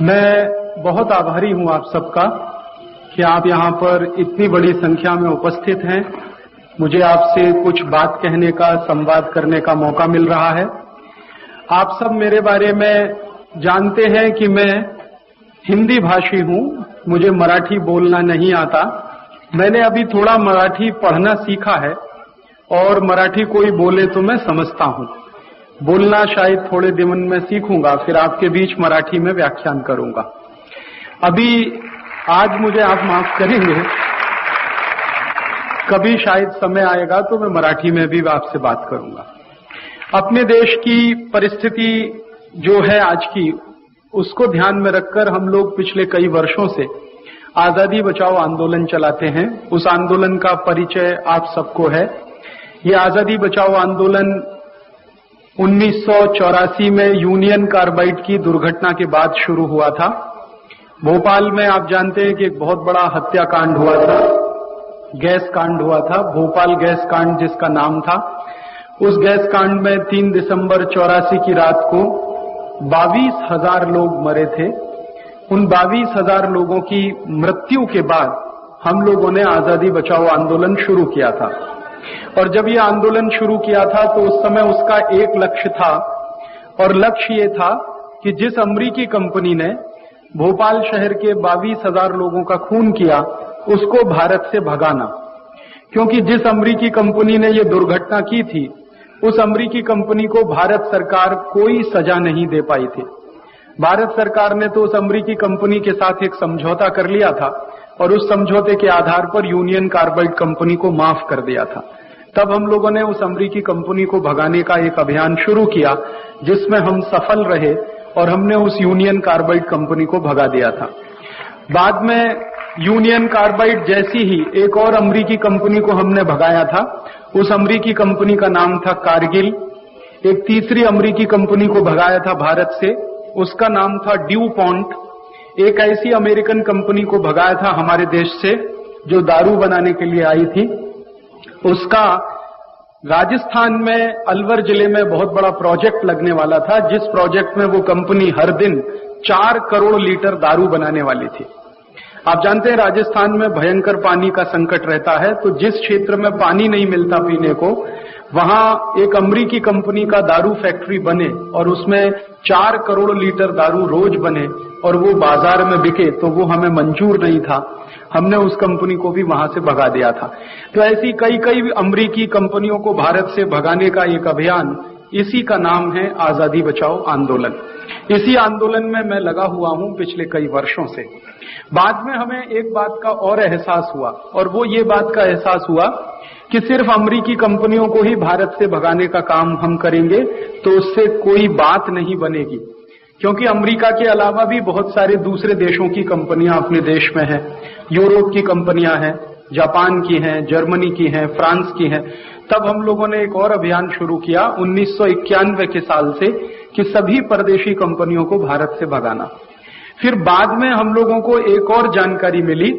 मैं बहुत आभारी हूं आप सबका कि आप यहां पर इतनी बड़ी संख्या में उपस्थित हैं। मुझे आपसे कुछ बात कहने का, संवाद करने का मौका मिल रहा है। आप सब मेरे बारे में जानते हैं कि मैं हिंदी भाषी हूं, मुझे मराठी बोलना नहीं आता। मैंने अभी थोड़ा मराठी पढ़ना सीखा है और मराठी कोई बोले तो मैं समझता हूं। बोलना शायद थोड़े दिन में सीखूंगा, फिर आपके बीच मराठी में व्याख्यान करूंगा। अभी आज मुझे आप माफ करेंगे, कभी शायद समय आएगा तो मैं मराठी में भी आपसे बात करूंगा। अपने देश की परिस्थिति जो है आज की, उसको ध्यान में रखकर हम लोग पिछले कई वर्षों से आजादी बचाओ आंदोलन चलाते हैं। उस आंदोलन का परिचय आप सबको है। ये आजादी बचाओ आंदोलन 1984 में यूनियन कार्बाइड की दुर्घटना के बाद शुरू हुआ था। भोपाल में आप जानते हैं कि एक बहुत बड़ा हत्याकांड हुआ था, गैस कांड हुआ था, भोपाल गैस कांड जिसका नाम था। उस गैस कांड में 3 दिसंबर 84 की रात को 22,000 लोग मरे थे। उन 22,000 लोगों की मृत्यु के बाद हम लोगों ने आजादी बचाओ आंदोलन शुरू किया था। और जब ये आंदोलन शुरू किया था तो उस समय उसका एक लक्ष्य था, और लक्ष्य ये था कि जिस अमेरिकी कंपनी ने भोपाल शहर के 22,000 लोगों का खून किया, उसको भारत से भगाना। क्योंकि जिस अमेरिकी कंपनी ने ये दुर्घटना की थी, उस अमेरिकी कंपनी को भारत सरकार कोई सजा नहीं दे पाई थी। भारत सरकार ने तो उस अमेरिकी कंपनी के साथ एक समझौता कर लिया था और उस समझौते के आधार पर यूनियन कार्बाइड कंपनी को माफ कर दिया था। तब हम लोगों ने उस अमेरिकी कंपनी को भगाने का एक अभियान शुरू किया, जिसमें हम सफल रहे और हमने उस यूनियन कार्बाइड कंपनी को भगा दिया था। बाद में यूनियन कार्बाइड जैसी ही एक और अमेरिकी कंपनी को हमने भगाया था। उस अमेरिकी कंपनी का नाम था कारगिल। एक तीसरी अमेरिकी कंपनी को भगाया था भारत से, उसका नाम था ड्यूपॉन्ट। एक ऐसी अमेरिकन कंपनी को भगाया था हमारे देश से जो दारू बनाने के लिए आई थी। उसका राजस्थान में अलवर जिले में बहुत बड़ा प्रोजेक्ट लगने वाला था, जिस प्रोजेक्ट में वो कंपनी हर दिन 4 करोड़ लीटर दारू बनाने वाली थी। आप जानते हैं राजस्थान में भयंकर पानी का संकट रहता है, तो जिस क्षेत्र में पानी नहीं मिलता पीने को, वहां एक अमेरिकी कंपनी का दारू फैक्ट्री बने और उसमें 4 करोड़ लीटर दारू रोज बने और वो बाजार में बिके, तो वो हमें मंजूर नहीं था। हमने उस कंपनी को भी वहां से भगा दिया था। तो ऐसी कई अमेरिकी कंपनियों को भारत से भगाने का एक अभियान, इसी का नाम है आजादी बचाओ आंदोलन। इसी आंदोलन में मैं लगा हुआ हूं पिछले कई वर्षों से। बाद में हमें एक बात का और एहसास हुआ, और वो ये बात का एहसास हुआ कि सिर्फ अमेरिकी कंपनियों को ही भारत से भगाने का काम हम करेंगे तो उससे कोई बात नहीं बनेगी। क्योंकि अमेरिका के अलावा भी बहुत सारे दूसरे देशों की कंपनियां अपने देश में हैं। यूरोप की कंपनियां हैं, जापान की हैं, जर्मनी की हैं, फ्रांस की हैं। तब हम लोगों ने एक और अभियान शुरू किया 1991 के साल से कि सभी परदेशी कंपनियों को भारत से भगाना। फिर बाद में हम लोगों को एक और जानकारी मिली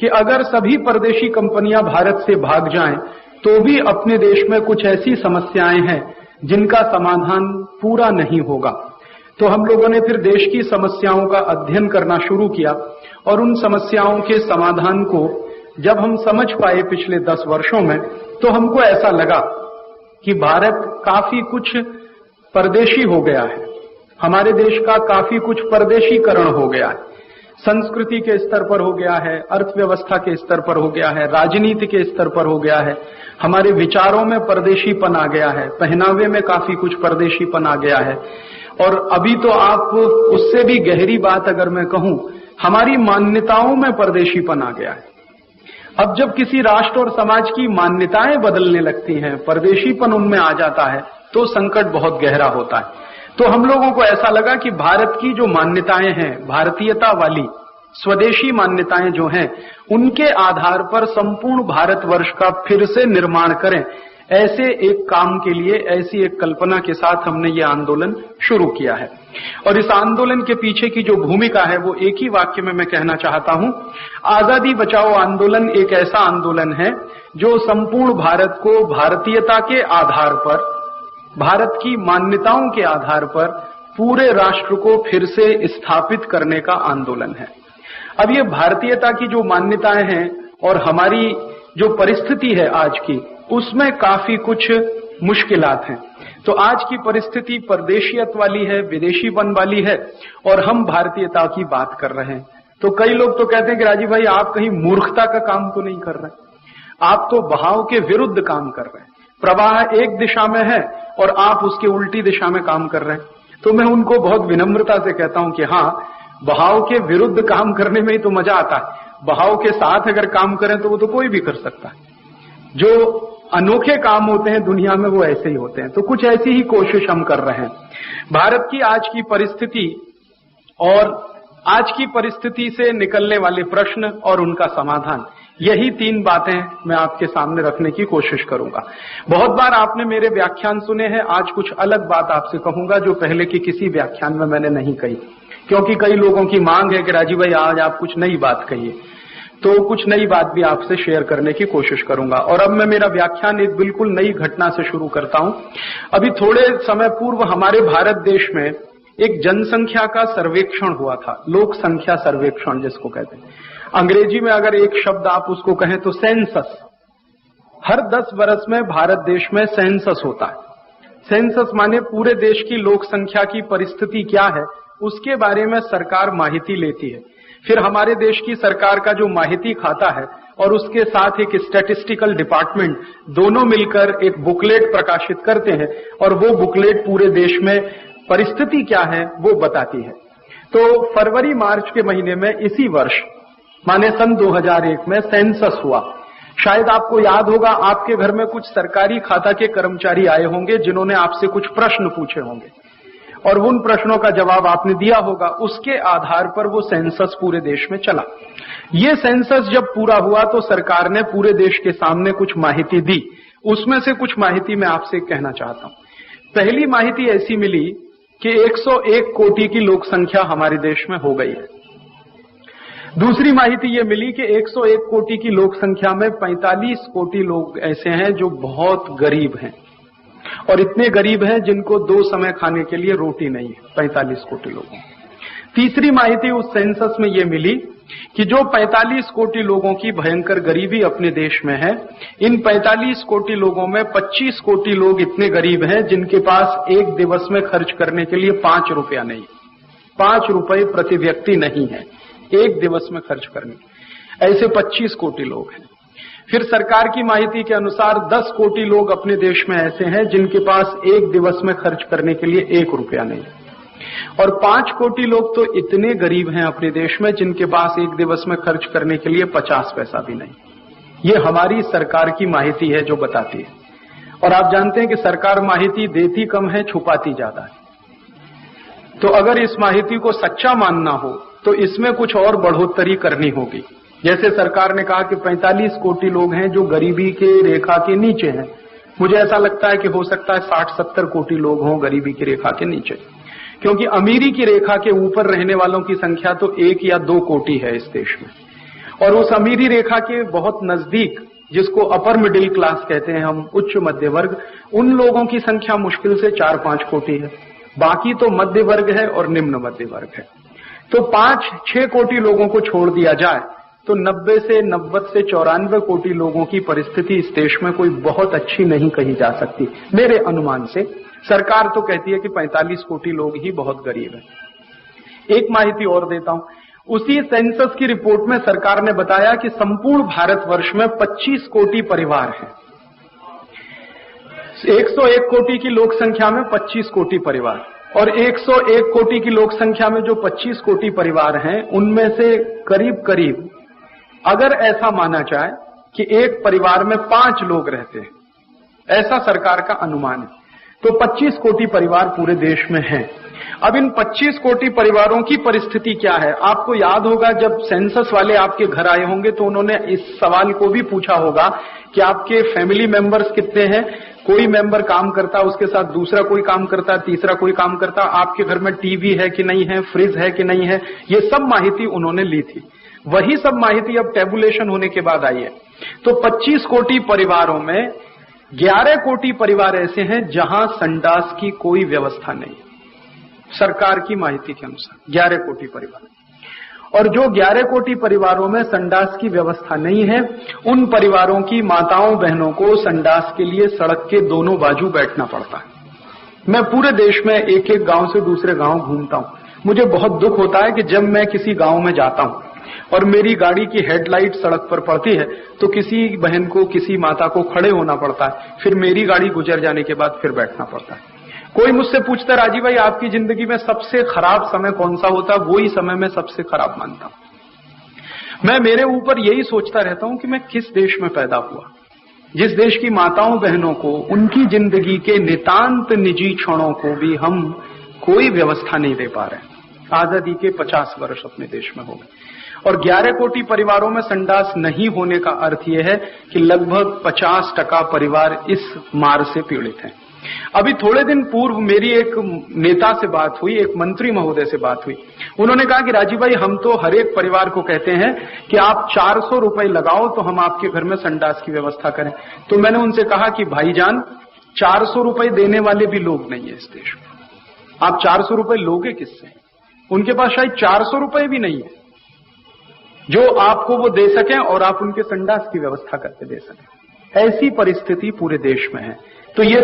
कि अगर सभी परदेशी कंपनियां भारत से भाग जाएं तो भी अपने देश में कुछ ऐसी समस्याएं हैं जिनका समाधान पूरा नहीं होगा। तो हम लोगों ने फिर देश की समस्याओं का अध्ययन करना शुरू किया और उन समस्याओं के समाधान को जब हम समझ पाए पिछले 10 वर्षों में, तो हमको ऐसा लगा कि भारत काफी कुछ परदेशी हो गया है। हमारे देश का काफी कुछ परदेशीकरण हो गया है। संस्कृति के स्तर पर हो गया है, अर्थव्यवस्था के स्तर पर हो गया है, राजनीति के स्तर पर हो गया है, हमारे विचारों में परदेशीपन आ गया है, पहनावे में काफी कुछ परदेशीपन आ गया है। और अभी तो आप उससे भी गहरी बात अगर मैं कहूं, हमारी मान्यताओं में परदेशीपन आ गया है। अब जब किसी राष्ट्र और समाज की मान्यताएं बदलने लगती हैं, परदेशीपन उनमें आ जाता है, तो संकट बहुत गहरा होता है। तो हम लोगों को ऐसा लगा कि भारत की जो मान्यताएं हैं, भारतीयता वाली स्वदेशी मान्यताएं जो हैं, उनके आधार पर संपूर्ण भारतवर्ष का फिर से निर्माण करें। ऐसे एक काम के लिए, ऐसी एक कल्पना के साथ हमने ये आंदोलन शुरू किया है। और इस आंदोलन के पीछे की जो भूमिका है वो एक ही वाक्य में मैं कहना चाहता हूं। आजादी बचाओ आंदोलन एक ऐसा आंदोलन है जो संपूर्ण भारत को भारतीयता के आधार पर, भारत की मान्यताओं के आधार पर पूरे राष्ट्र को फिर से स्थापित करने का आंदोलन है। अब ये भारतीयता की जो मान्यताएं हैं और हमारी जो परिस्थिति है आज की, उसमें काफी कुछ मुश्किलात हैं। तो आज की परिस्थिति परदेशियत वाली है, विदेशीपन वाली है, और हम भारतीयता की बात कर रहे हैं। तो कई लोग तो कहते हैं कि राजीव भाई आप कहीं मूर्खता का काम तो नहीं कर रहे, आप तो बहाव के विरुद्ध काम कर रहे हैं। प्रवाह एक दिशा में है और आप उसके उल्टी दिशा में काम कर रहे हैं। तो मैं उनको बहुत विनम्रता से कहता हूं कि हाँ, बहाव के विरुद्ध काम करने में ही तो मजा आता है। बहाव के साथ अगर काम करें तो वो तो कोई भी कर सकता है। जो अनोखे काम होते हैं दुनिया में वो ऐसे ही होते हैं। तो कुछ ऐसी ही कोशिश हम कर रहे हैं। भारत की आज की परिस्थिति और आज की परिस्थिति से निकलने वाले प्रश्न और उनका समाधान, यही 3 बातें मैं आपके सामने रखने की कोशिश करूंगा। बहुत बार आपने मेरे व्याख्यान सुने हैं, आज कुछ अलग बात आपसे कहूंगा जो पहले की किसी व्याख्यान में मैंने नहीं कही, क्योंकि कई लोगों की मांग है कि राजीव भाई आज आप कुछ नई बात कहिए। तो कुछ नई बात भी आपसे शेयर करने की कोशिश करूंगा। और अब मैं मेरा व्याख्यान एक बिल्कुल नई घटना से शुरू करता हूं। अभी थोड़े समय पूर्व हमारे भारत देश में एक जनसंख्या का सर्वेक्षण हुआ था, लोक संख्या सर्वेक्षण जिसको कहते हैं। अंग्रेजी में अगर एक शब्द आप उसको कहें तो सेंसस। हर 10 वर्ष में भारत देश में सेंसस होता है। सेंसस माने पूरे देश की लोक संख्या की परिस्थिति क्या है उसके बारे में सरकार माहिती लेती है। फिर हमारे देश की सरकार का जो माहिती खाता है और उसके साथ एक स्टैटिस्टिकल डिपार्टमेंट, दोनों मिलकर एक बुकलेट प्रकाशित करते हैं और वो बुकलेट पूरे देश में परिस्थिति क्या है वो बताती है। तो फरवरी मार्च के महीने में इसी वर्ष माने सन 2001 में सेंसस हुआ। शायद आपको याद होगा, आपके घर में कुछ सरकारी खाता के कर्मचारी आए होंगे जिन्होंने आपसे कुछ प्रश्न पूछे होंगे और उन प्रश्नों का जवाब आपने दिया होगा। उसके आधार पर वो सेंसस पूरे देश में चला। ये सेंसस जब पूरा हुआ तो सरकार ने पूरे देश के सामने कुछ माहिती दी। उसमें से कुछ माहिती मैं आपसे कहना चाहता हूं। पहली माहिती ऐसी मिली कि 101 कोटि की लोक संख्या हमारे देश में हो गई है। दूसरी माहिती ये मिली कि 101 कोटि की लोक संख्या में 45 कोटि लोग ऐसे हैं जो बहुत गरीब हैं, और इतने गरीब हैं जिनको 2 समय खाने के लिए रोटी नहीं है, 45 कोटि लोगों। तीसरी माहिती उस सेंसस में ये मिली कि जो 45 कोटि लोगों की भयंकर गरीबी अपने देश में है, इन 45 कोटि लोगों में 25 कोटि लोग इतने गरीब हैं जिनके पास एक दिवस में खर्च करने के लिए 5 रुपया नहीं, 5 रुपए प्रति व्यक्ति नहीं है एक दिवस में खर्च करने। ऐसे 25 कोटि लोग हैं। फिर सरकार की माहिती के अनुसार 10 कोटि लोग अपने देश में ऐसे हैं जिनके पास एक दिवस में खर्च करने के लिए 1 रुपया नहीं, और 5 कोटि लोग तो इतने गरीब हैं अपने देश में जिनके पास एक दिवस में खर्च करने के लिए 50 पैसा भी नहीं। ये हमारी सरकार की माहिती है जो बताती है। और आप जानते हैं कि सरकार माहिती देती कम है, छुपाती ज्यादा है। तो अगर इस माहिती को सच्चा मानना हो तो इसमें कुछ और बढ़ोतरी करनी होगी। जैसे सरकार ने कहा कि 45 कोटि लोग हैं जो गरीबी के रेखा के नीचे हैं। मुझे ऐसा लगता है कि हो सकता है 60-70 कोटि लोग हों गरीबी की रेखा के नीचे, क्योंकि अमीरी की रेखा के ऊपर रहने वालों की संख्या तो 1 या 2 कोटि है इस देश में, और उस अमीरी रेखा के बहुत नजदीक जिसको अपर मिडिल क्लास कहते हैं हम, उच्च मध्य वर्ग, उन लोगों की संख्या मुश्किल से 4-5 कोटि है। बाकी तो मध्य वर्ग है और निम्न मध्य वर्ग है। तो 5-6 कोटि लोगों को छोड़ दिया जाए तो 90 से 94 कोटि लोगों की परिस्थिति इस देश में कोई बहुत अच्छी नहीं कही जा सकती मेरे अनुमान से। सरकार तो कहती है कि 45 कोटि लोग ही बहुत गरीब हैं। एक माहिती और देता हूं। उसी सेंसस की रिपोर्ट में सरकार ने बताया कि संपूर्ण भारतवर्ष में 25 कोटि परिवार हैं। 101 कोटि की लोक संख्या में 25 कोटि परिवार, और 101 कोटि की लोक संख्या में जो 25 कोटि परिवार हैं उनमें से करीब करीब, अगर ऐसा माना जाए कि एक परिवार में 5 लोग रहते हैं, ऐसा सरकार का अनुमान है, तो 25 कोटि परिवार पूरे देश में हैं। अब इन 25 कोटि परिवारों की परिस्थिति क्या है? आपको याद होगा जब सेंसस वाले आपके घर आए होंगे तो उन्होंने इस सवाल को भी पूछा होगा कि आपके फैमिली मेंबर्स कितने हैं। कोई मेंबर काम करता, उसके साथ दूसरा कोई काम करता, तीसरा कोई काम करता, आपके घर में टीवी है कि नहीं है, फ्रिज है कि नहीं है, ये सब माहिती उन्होंने ली थी। वही सब माहिती अब टेबुलेशन होने के बाद आई है। तो 25 कोटि परिवारों में 11 कोटि परिवार ऐसे हैं जहां संडास की कोई व्यवस्था नहीं। सरकार की माहिती के अनुसार 11 कोटि परिवार। और जो 11 कोटि परिवारों में संडास की व्यवस्था नहीं है, उन परिवारों की माताओं बहनों को संडास के लिए सड़क के दोनों बाजू बैठना पड़ता है। मैं पूरे देश में एक एक गांव से दूसरे गांव घूमता हूं। मुझे बहुत दुख होता है कि जब मैं किसी गांव में जाता हूं और मेरी गाड़ी की हेडलाइट सड़क पर पड़ती है तो किसी बहन को, किसी माता को खड़े होना पड़ता है, फिर मेरी गाड़ी गुजर जाने के बाद फिर बैठना पड़ता है। कोई मुझसे पूछता है, राजीव भाई आपकी जिंदगी में सबसे खराब समय कौन सा होता है? वही समय मैं सबसे खराब मानता हूं। मैं मेरे ऊपर यही सोचता रहता हूं कि मैं किस देश में पैदा हुआ, जिस देश की माताओं बहनों को उनकी जिंदगी के नितांत निजी क्षणों को भी हम कोई व्यवस्था नहीं दे पा रहे। आजादी के 50 वर्ष अपने देश में हो गए और 11 कोटि परिवारों में संडास नहीं होने का अर्थ यह है कि लगभग 50% परिवार इस मार से पीड़ित हैं। अभी थोड़े दिन पूर्व मेरी एक नेता से बात हुई, एक मंत्री महोदय से बात हुई। उन्होंने कहा कि राजीव भाई हम तो हर एक परिवार को कहते हैं कि आप 400 रुपए लगाओ तो हम आपके घर में संडास की व्यवस्था करें। तो मैंने उनसे कहा कि भाईजान 400 रुपए देने वाले भी लोग नहीं है इस देश में। आप 400 रुपए लोगे किससे? उनके पास शायद 400 रुपए भी नहीं है जो आपको वो दे सकें और आप उनके संडास की व्यवस्था करके दे सकें। ऐसी परिस्थिति पूरे देश में है। तो ये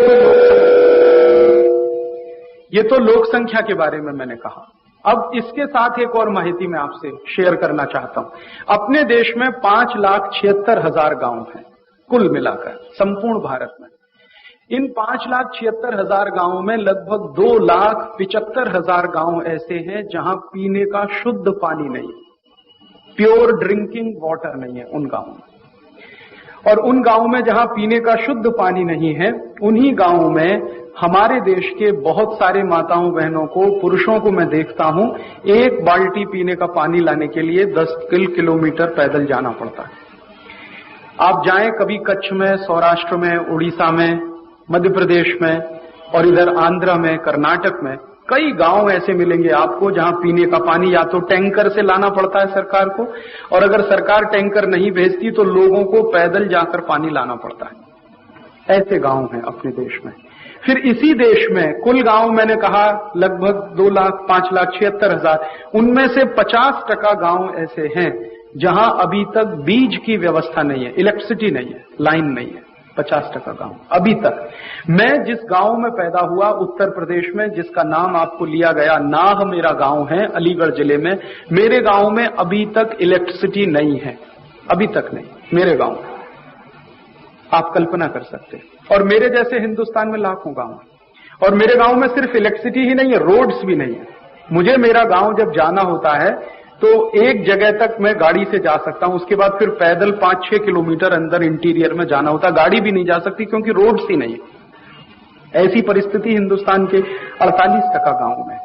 तो लोक संख्या के बारे में मैंने कहा। अब इसके साथ एक और माहिती मैं आपसे शेयर करना चाहता हूं। अपने देश में 5,76,000 गांव हैं कुल मिलाकर संपूर्ण भारत में। इन 5,76,000 गांवों में लगभग 2,75,000 गांव ऐसे हैं जहां पीने का शुद्ध पानी नहीं है, प्योर ड्रिंकिंग वाटर नहीं है उन गांवों में। और उन गांवों में जहां पीने का शुद्ध पानी नहीं है, उन्हीं गांवों में हमारे देश के बहुत सारे माताओं बहनों को, पुरुषों को मैं देखता हूं, एक बाल्टी पीने का पानी लाने के लिए 10 किलोमीटर पैदल जाना पड़ता है। आप जाएं कभी कच्छ में, सौराष्ट्र में, उड़ीसा में, मध्य प्रदेश में और इधर आंध्र में, कर्नाटक में कई गांव ऐसे मिलेंगे आपको जहां पीने का पानी या तो टैंकर से लाना पड़ता है सरकार को, और अगर सरकार टैंकर नहीं भेजती तो लोगों को पैदल जाकर पानी लाना पड़ता है। ऐसे गांव हैं अपने देश में। फिर इसी देश में कुल गांव मैंने कहा लगभग 5,76,000, उनमें से 50% गांव ऐसे हैं जहां अभी तक बीज की व्यवस्था नहीं है, इलेक्ट्रिसिटी नहीं है, लाइन नहीं है। 50% गांव अभी तक। मैं जिस गांव में पैदा हुआ उत्तर प्रदेश में, जिसका नाम आपको लिया गया, नाह मेरा गांव है अलीगढ़ जिले में, मेरे गांव में अभी तक इलेक्ट्रिसिटी नहीं है, अभी तक नहीं मेरे गांव में। आप कल्पना कर सकते हैं। और मेरे जैसे हिंदुस्तान में लाखों गांव हैं और मेरे गांव में सिर्फ इलेक्ट्रिसिटी ही नहीं है, रोड्स भी नहीं है। मुझे मेरा गांव जब जाना होता है तो एक जगह तक मैं गाड़ी से जा सकता हूं, उसके बाद फिर पैदल 5-6 किलोमीटर अंदर इंटीरियर में जाना होता, गाड़ी भी नहीं जा सकती क्योंकि रोड्स ही नहीं है। ऐसी परिस्थिति हिंदुस्तान के 48% गांव में।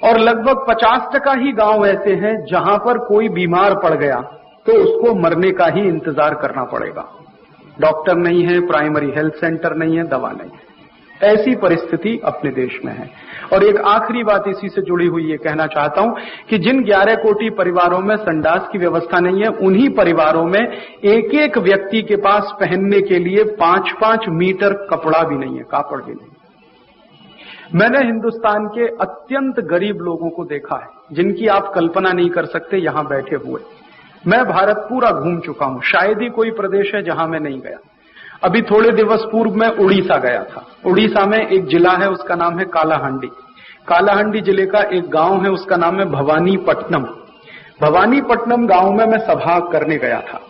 और लगभग 50% ही गांव ऐसे हैं जहां पर कोई बीमार पड़ गया तो उसको मरने का ही इंतजार करना पड़ेगा। डॉक्टर नहीं है, प्राइमरी हेल्थ सेंटर नहीं है, दवा नहीं है। ऐसी परिस्थिति अपने देश में है। और एक आखिरी बात इसी से जुड़ी हुई ये कहना चाहता हूं कि जिन 11 कोटि परिवारों में संडास की व्यवस्था नहीं है, उन्हीं परिवारों में एक एक व्यक्ति के पास पहनने के लिए 5-5 मीटर कपड़ा भी नहीं है, कापड़ भी नहीं। मैंने हिंदुस्तान के अत्यंत गरीब लोगों को देखा है जिनकी आप कल्पना नहीं कर सकते यहां बैठे हुए। मैं भारत पूरा घूम चुका हूं, शायद ही कोई प्रदेश है जहां मैं नहीं गया। अभी थोड़े दिवस पूर्व मैं उड़ीसा गया था। उड़ीसा में एक जिला है, उसका नाम है कालाहांडी। कालाहांडी जिले का एक गांव है, उसका नाम है भवानीपट्टनम। भवानीपट्टनम गांव में मैं सभा करने गया था।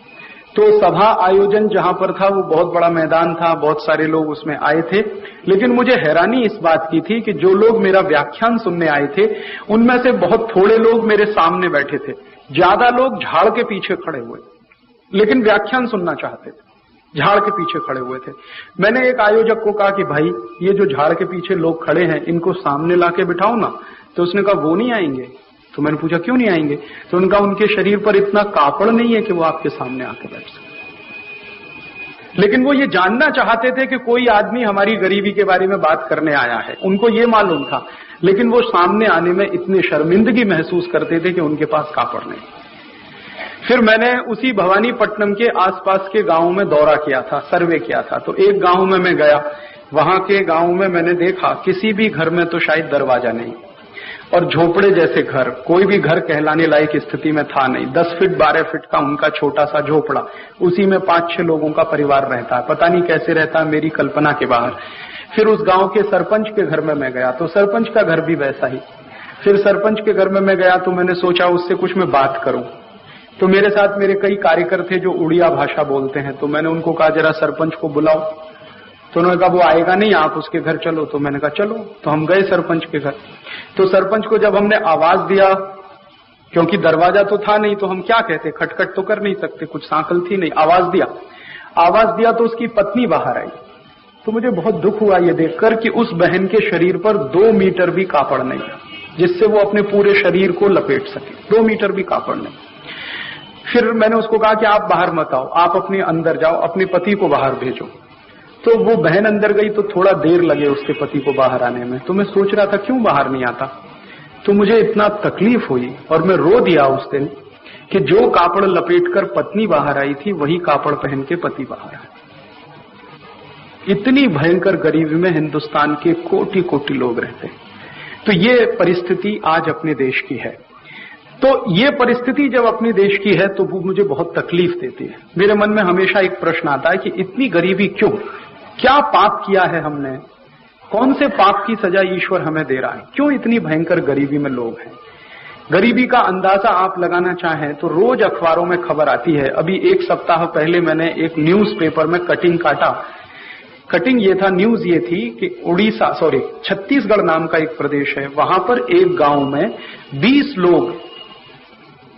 तो सभा आयोजन जहां पर था वो बहुत बड़ा मैदान था, बहुत सारे लोग उसमें आए थे। लेकिन मुझे हैरानी इस बात की थी कि जो लोग मेरा व्याख्यान सुनने आए थे उनमें से बहुत थोड़े लोग मेरे सामने बैठे थे, ज्यादा लोग झाड़ के पीछे खड़े हुए, लेकिन व्याख्यान सुनना चाहते थे, झाड़ के पीछे खड़े हुए थे। मैंने एक आयोजक को कहा कि भाई ये जो झाड़ के पीछे लोग खड़े हैं इनको सामने लाके बिठाओ ना। तो उसने कहा वो नहीं आएंगे। तो मैंने पूछा क्यों नहीं आएंगे? तो उनका उनके शरीर पर इतना कापड़ नहीं है कि वो आपके सामने आके बैठ सके। लेकिन वो ये जानना चाहते थे कि कोई आदमी हमारी गरीबी के बारे में बात करने आया है, उनको ये मालूम था। लेकिन वो सामने आने में इतने शर्मिंदगी महसूस करते थे कि उनके पास कापड़ नहीं। फिर मैंने उसी भवानीपट्टनम के आसपास के गांवों में दौरा किया था, सर्वे किया था। तो एक गांव में मैं गया, वहां के गांव में मैंने देखा किसी भी घर में तो शायद दरवाजा नहीं, और झोपड़े जैसे घर, कोई भी घर कहलाने लायक स्थिति में था नहीं। 10 फीट 12 फीट का उनका छोटा सा झोपड़ा, उसी में 5-6 लोगों का परिवार रहता है। पता नहीं कैसे रहता है, मेरी कल्पना के बाहर। फिर उस गांव के सरपंच के घर में मैं गया तो सरपंच का घर भी वैसा ही। फिर सरपंच के घर में मैं गया तो मैंने सोचा उससे कुछ मैं बात करूं। तो मेरे साथ मेरे कई कार्यकर्ता थे जो उड़िया भाषा बोलते हैं, तो मैंने उनको कहा जरा सरपंच को बुलाओ। तो उन्होंने कहा वो आएगा नहीं, आप उसके घर चलो। तो मैंने कहा चलो। तो हम गए सरपंच के घर। तो सरपंच को जब हमने आवाज दिया, क्योंकि दरवाजा तो था नहीं तो हम क्या कहते, खटखट तो कर नहीं सकते, कुछ सांकल थी नहीं। आवाज दिया तो उसकी पत्नी बाहर आई। तो मुझे बहुत दुख हुआ ये देखकर कि उस बहन के शरीर पर 2 मीटर भी कापड़ नहीं है जिससे वो अपने पूरे शरीर को लपेट सके। 2 मीटर भी कापड़ नहीं। फिर मैंने उसको कहा कि आप बाहर मत आओ, आप अपने अंदर जाओ, अपने पति को बाहर भेजो। तो वो बहन अंदर गई तो थोड़ा देर लगे उसके पति को बाहर आने में। तो मैं सोच रहा था क्यों बाहर नहीं आता। तो मुझे इतना तकलीफ हुई और मैं रो दिया उस दिन कि जो कापड़ लपेटकर पत्नी बाहर आई थी वही कापड़ पहन के पति बाहर आए। इतनी भयंकर गरीबी में हिंदुस्तान के कोटि कोटि लोग रहते हैं। तो ये परिस्थिति आज अपने देश की है। तो ये परिस्थिति जब अपने देश की है तो वो मुझे बहुत तकलीफ देती है। मेरे मन में हमेशा एक प्रश्न आता है कि इतनी गरीबी क्यों, क्या पाप किया है हमने, कौन से पाप की सजा ईश्वर हमें दे रहा है, क्यों इतनी भयंकर गरीबी में लोग हैं। गरीबी का अंदाजा आप लगाना चाहें तो रोज अखबारों में खबर आती है। अभी 1 सप्ताह पहले मैंने एक न्यूज़पेपर में कटिंग काटा। कटिंग ये था, न्यूज ये थी कि छत्तीसगढ़ नाम का एक प्रदेश है, वहां पर एक गांव में 20 लोग,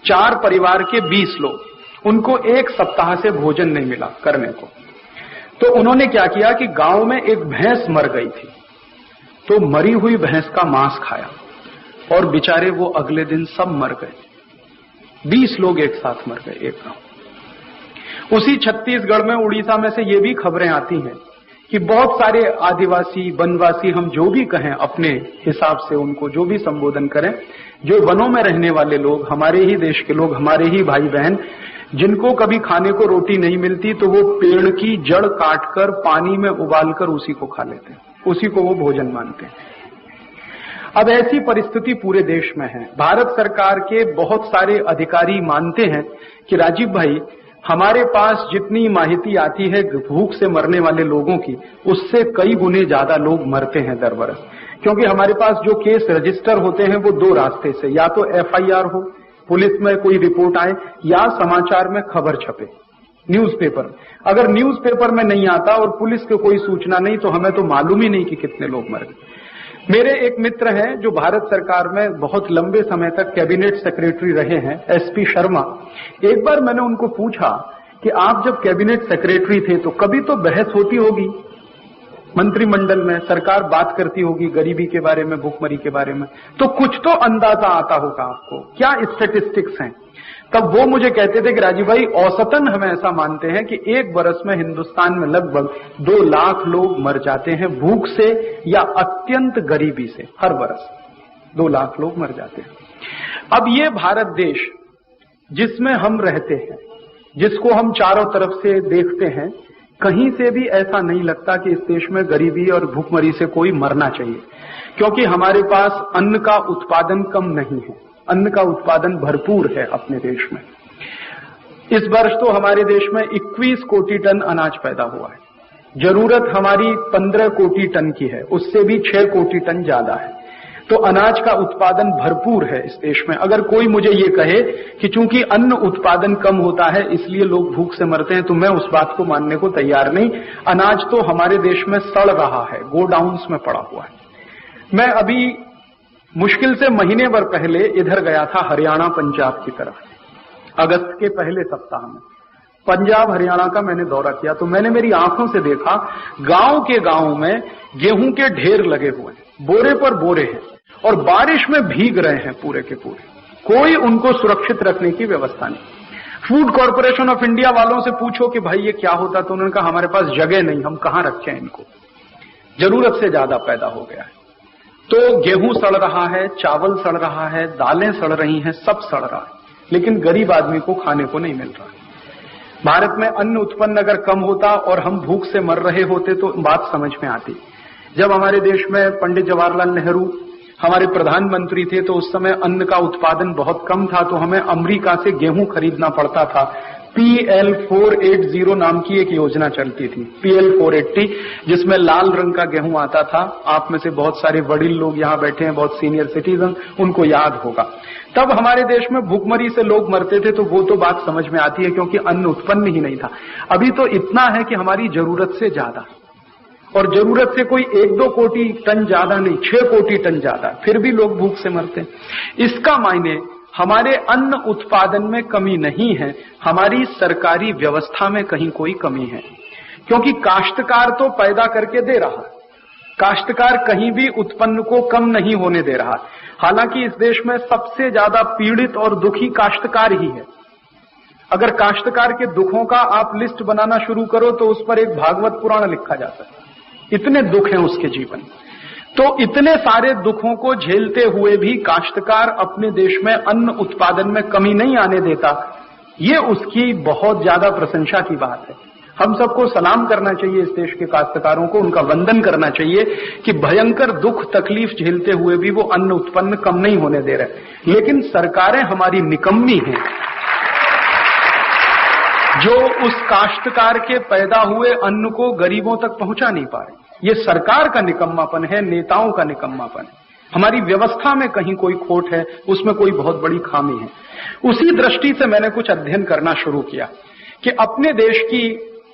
4 परिवार के 20 लोग, उनको 1 सप्ताह से भोजन नहीं मिला करने को। तो उन्होंने क्या किया कि गांव में एक भैंस मर गई थी, तो मरी हुई भैंस का मांस खाया और बेचारे वो अगले दिन सब मर गए। 20 लोग एक साथ मर गए एक गांव। उसी छत्तीसगढ़ में, उड़ीसा में से ये भी खबरें आती हैं कि बहुत सारे आदिवासी, वनवासी, हम जो भी कहें अपने हिसाब से उनको जो भी संबोधन करें, जो वनों में रहने वाले लोग, हमारे ही देश के लोग, हमारे ही भाई बहन, जिनको कभी खाने को रोटी नहीं मिलती तो वो पेड़ की जड़ काटकर पानी में उबालकर उसी को खा लेते हैं, उसी को वो भोजन मानते हैं। अब ऐसी परिस्थिति पूरे देश में है। भारत सरकार के बहुत सारे अधिकारी मानते हैं कि राजीव भाई, हमारे पास जितनी माहिती आती है भूख से मरने वाले लोगों की, उससे कई गुने ज्यादा लोग मरते हैं दर बरस। क्योंकि हमारे पास जो केस रजिस्टर होते हैं वो 2 रास्ते से, या तो FIR हो, पुलिस में कोई रिपोर्ट आए, या समाचार में खबर छपे न्यूज़पेपर। अगर न्यूज़पेपर में नहीं आता और पुलिस को कोई सूचना नहीं तो हमें तो मालूम ही नहीं कि कितने लोग मर गए। मेरे एक मित्र हैं जो भारत सरकार में बहुत लंबे समय तक कैबिनेट सेक्रेटरी रहे हैं, SP शर्मा। एक बार मैंने उनको पूछा कि आप जब कैबिनेट सेक्रेटरी थे तो कभी तो बहस होती होगी मंत्रिमंडल में, सरकार बात करती होगी गरीबी के बारे में, भूखमरी के बारे में, तो कुछ तो अंदाजा आता होगा आपको, क्या स्टैटिस्टिक्स हैं। तब वो मुझे कहते थे कि राजीव भाई, औसतन हम ऐसा मानते हैं कि 1 बरस में हिंदुस्तान में लगभग 2 लाख लोग मर जाते हैं भूख से या अत्यंत गरीबी से। हर बरस 2 लाख लोग मर जाते हैं। अब ये भारत देश जिसमें हम रहते हैं, जिसको हम चारों तरफ से देखते हैं, कहीं से भी ऐसा नहीं लगता कि इस देश में गरीबी और भूखमरी से कोई मरना चाहिए, क्योंकि हमारे पास अन्न का उत्पादन कम नहीं है, अन्न का उत्पादन भरपूर है अपने देश में। इस वर्ष तो हमारे देश में 21 कोटि टन अनाज पैदा हुआ है। जरूरत हमारी 15 कोटि टन की है, उससे भी 6 कोटि टन ज्यादा है। तो अनाज का उत्पादन भरपूर है इस देश में। अगर कोई मुझे ये कहे कि चूंकि अन्न उत्पादन कम होता है इसलिए लोग भूख से मरते हैं, तो मैं उस बात को मानने को तैयार नहीं। अनाज तो हमारे देश में सड़ रहा है, गोडाउन्स में पड़ा हुआ है। मैं अभी मुश्किल से महीने भर पहले इधर गया था, हरियाणा पंजाब की तरफ, अगस्त के पहले सप्ताह में पंजाब हरियाणा का मैंने दौरा किया। तो मैंने मेरी आंखों से देखा, गांव के गांव में गेहूं के ढेर लगे हुए हैं, बोरे पर बोरे हैं, और बारिश में भीग रहे हैं पूरे के पूरे। कोई उनको सुरक्षित रखने की व्यवस्था नहीं। फूड कॉर्पोरेशन ऑफ इंडिया वालों से पूछो कि भाई ये क्या होता, तो उन्होंने कहा हमारे पास जगह नहीं, हम कहां रखें इनको, जरूरत से ज्यादा पैदा हो गया है। तो गेहूं सड़ रहा है, चावल सड़ रहा है, दालें सड़ रही हैं, सब सड़ रहा है, लेकिन गरीब आदमी को खाने को नहीं मिल रहा। भारत में अन्न उत्पन्न अगर कम होता और हम भूख से मर रहे होते तो बात समझ में आती। जब हमारे देश में पंडित जवाहरलाल नेहरू हमारे प्रधानमंत्री थे तो उस समय अन्न का उत्पादन बहुत कम था, तो हमें अमेरिका से गेहूं खरीदना पड़ता था। PL 480 नाम की एक योजना चलती थी, PL 480, जिसमें लाल रंग का गेहूं आता था। आप में से बहुत सारे वडील लोग यहाँ बैठे हैं, बहुत सीनियर सिटीजन, उनको याद होगा। तब हमारे देश में भूखमरी से लोग मरते थे, तो वो तो बात समझ में आती है क्योंकि अन्न उत्पन्न ही नहीं था। अभी तो इतना है कि हमारी जरूरत से ज्यादा, और जरूरत से कोई 1-2 कोटि टन ज्यादा नहीं, 6 कोटि टन ज्यादा, फिर भी लोग भूख से मरते हैं। इसका मायने हमारे अन्न उत्पादन में कमी नहीं है, हमारी सरकारी व्यवस्था में कहीं कोई कमी है। क्योंकि काश्तकार तो पैदा करके दे रहा, काश्तकार कहीं भी उत्पन्न को कम नहीं होने दे रहा। हालांकि इस देश में सबसे ज्यादा पीड़ित और दुखी काश्तकार ही है। अगर काश्तकार के दुखों का आप लिस्ट बनाना शुरू करो तो उस पर एक भागवत पुराण लिखा जा सकता है, इतने दुख हैं उसके जीवन। तो इतने सारे दुखों को झेलते हुए भी काश्तकार अपने देश में अन्न उत्पादन में कमी नहीं आने देता, ये उसकी बहुत ज्यादा प्रशंसा की बात है। हम सबको सलाम करना चाहिए इस देश के काश्तकारों को, उनका वंदन करना चाहिए कि भयंकर दुख तकलीफ झेलते हुए भी वो अन्न उत्पन्न कम नहीं होने दे रहे। लेकिन सरकारें हमारी निकम्मी हैं जो उस काश्तकार के पैदा हुए अन्न को गरीबों तक पहुंचा नहीं पा रही। ये सरकार का निकम्मापन है, नेताओं का निकम्मापन है। हमारी व्यवस्था में कहीं कोई खोट है, उसमें कोई बहुत बड़ी खामी है। उसी दृष्टि से मैंने कुछ अध्ययन करना शुरू किया कि अपने देश की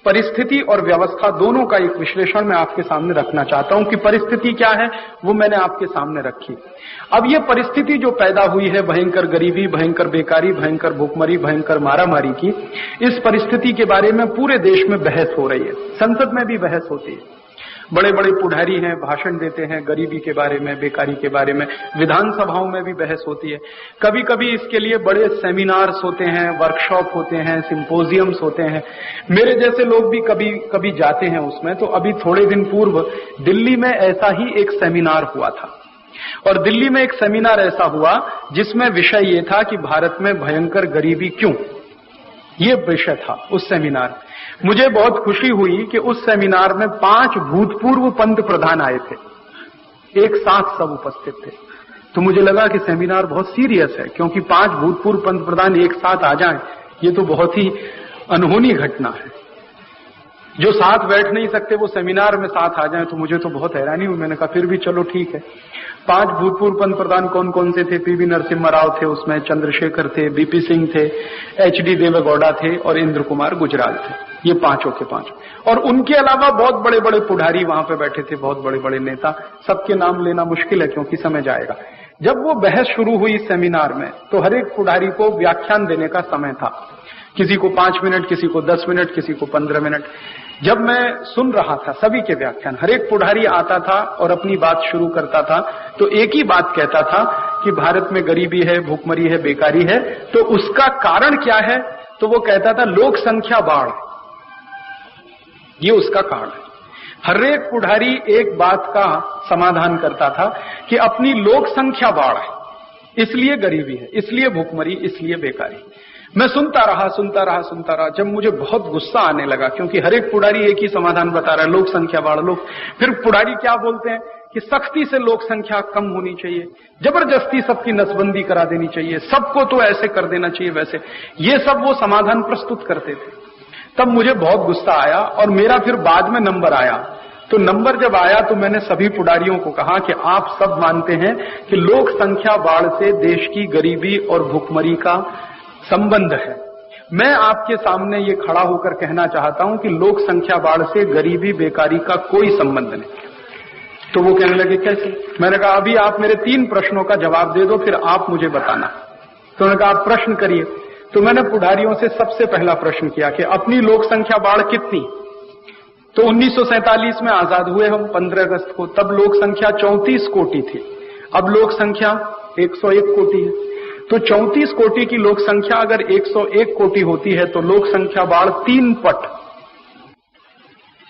परिस्थिति और व्यवस्था दोनों का एक विश्लेषण मैं आपके सामने रखना चाहता हूं कि परिस्थिति क्या है वो मैंने आपके सामने रखी। अब ये परिस्थिति जो पैदा हुई है, भयंकर गरीबी, भयंकर बेकारी, भयंकर भूखमरी, भयंकर मारामारी की, इस परिस्थिति के बारे में पूरे देश में बहस हो रही है, संसद में भी बहस होती है। बड़े बड़े पुढ़ारी हैं, भाषण देते हैं गरीबी के बारे में, बेकारी के बारे में, विधानसभाओं में भी बहस होती है। कभी कभी इसके लिए बड़े सेमिनार्स होते हैं, वर्कशॉप होते हैं, सिंपोजियम्स होते हैं। मेरे जैसे लोग भी कभी कभी जाते हैं उसमें। तो अभी थोड़े दिन पूर्व दिल्ली में ऐसा ही एक सेमिनार हुआ था, और दिल्ली में एक सेमिनार ऐसा हुआ जिसमें विषय ये था कि भारत में भयंकर गरीबी क्यों, ये विषय था उस सेमिनार। मुझे बहुत खुशी हुई कि उस सेमिनार में 5 भूतपूर्व पंत प्रधान आए थे, एक साथ सब उपस्थित थे। तो मुझे लगा कि सेमिनार बहुत सीरियस है, क्योंकि 5 भूतपूर्व पंत प्रधान एक साथ आ जाएं, ये तो बहुत ही अनहोनी घटना है। जो साथ बैठ नहीं सकते वो सेमिनार में साथ आ जाएं, तो मुझे तो बहुत हैरानी हुई। मैंने कहा फिर भी चलो ठीक है। 5 भूतपूर्व पंत प्रधान कौन कौन से थे? पीवी नरसिम्हा राव थे उसमें, चंद्रशेखर थे, बीपी सिंह थे, एचडी देवेगौड़ा थे और इंद्र कुमार गुजराल थे। ये पांचों के पांचों। और उनके अलावा बहुत बड़े बड़े पुढ़ारी वहां पे बैठे थे, बहुत बड़े बड़े नेता। सबके नाम लेना मुश्किल है क्योंकि समय जाएगा। जब वो बहस शुरू हुई सेमिनार में, तो हर एक पुढ़ारी को व्याख्यान देने का समय था। किसी को 5 मिनट, किसी को 10 मिनट, किसी को 15 मिनट। जब मैं सुन रहा था सभी के व्याख्यान, हर एक पुढ़ारी आता था और अपनी बात शुरू करता था, तो एक ही बात कहता था कि भारत में गरीबी है, भूखमरी है, बेकारी है। तो उसका कारण क्या है? तो वो कहता था लोक संख्या बाढ़, ये उसका कारण है। हर एक पुढ़ारी एक बात का समाधान करता था कि अपनी लोक संख्या बाढ़ है, इसलिए गरीबी है, इसलिए भूखमरी, इसलिए बेकारी। मैं सुनता रहा। जब मुझे बहुत गुस्सा आने लगा, क्योंकि हर एक पुढ़ारी एक ही समाधान बता रहा है, लोक संख्या बाढ़। लोग फिर पुढ़ारी क्या बोलते हैं कि सख्ती से लोक संख्या कम होनी चाहिए, जबरदस्ती सबकी नसबंदी करा देनी चाहिए, सबको तो ऐसे कर देना चाहिए वैसे। ये सब वो समाधान प्रस्तुत करते थे। तब मुझे बहुत गुस्सा आया और मेरा फिर बाद में नंबर आया। तो नंबर जब आया तो मैंने सभी पुढ़ारियों को कहा कि आप सब मानते हैं कि लोक संख्या बाढ़ से देश की गरीबी और भूखमरी का संबंध है। मैं आपके सामने ये खड़ा होकर कहना चाहता हूं कि लोक संख्या बाढ़ से गरीबी बेकारी का कोई संबंध नहीं। तो वो कहने लगे कैसे? मैंने कहा अभी आप मेरे 3 प्रश्नों का जवाब दे दो, फिर आप मुझे बताना। तो उन्होंने कहा आप प्रश्न करिए। तो मैंने पुढ़ारियों से सबसे पहला प्रश्न किया कि अपनी लोक संख्या बाढ़ कितनी? तो 1947 में आजाद हुए हम 15 अगस्त को, तब लोक संख्या 34 कोटि थी। अब लोक संख्या 101 कोटि है। तो 34 कोटि की लोक संख्या अगर 101 कोटि होती है तो लोक संख्या बाढ़ 3 पट,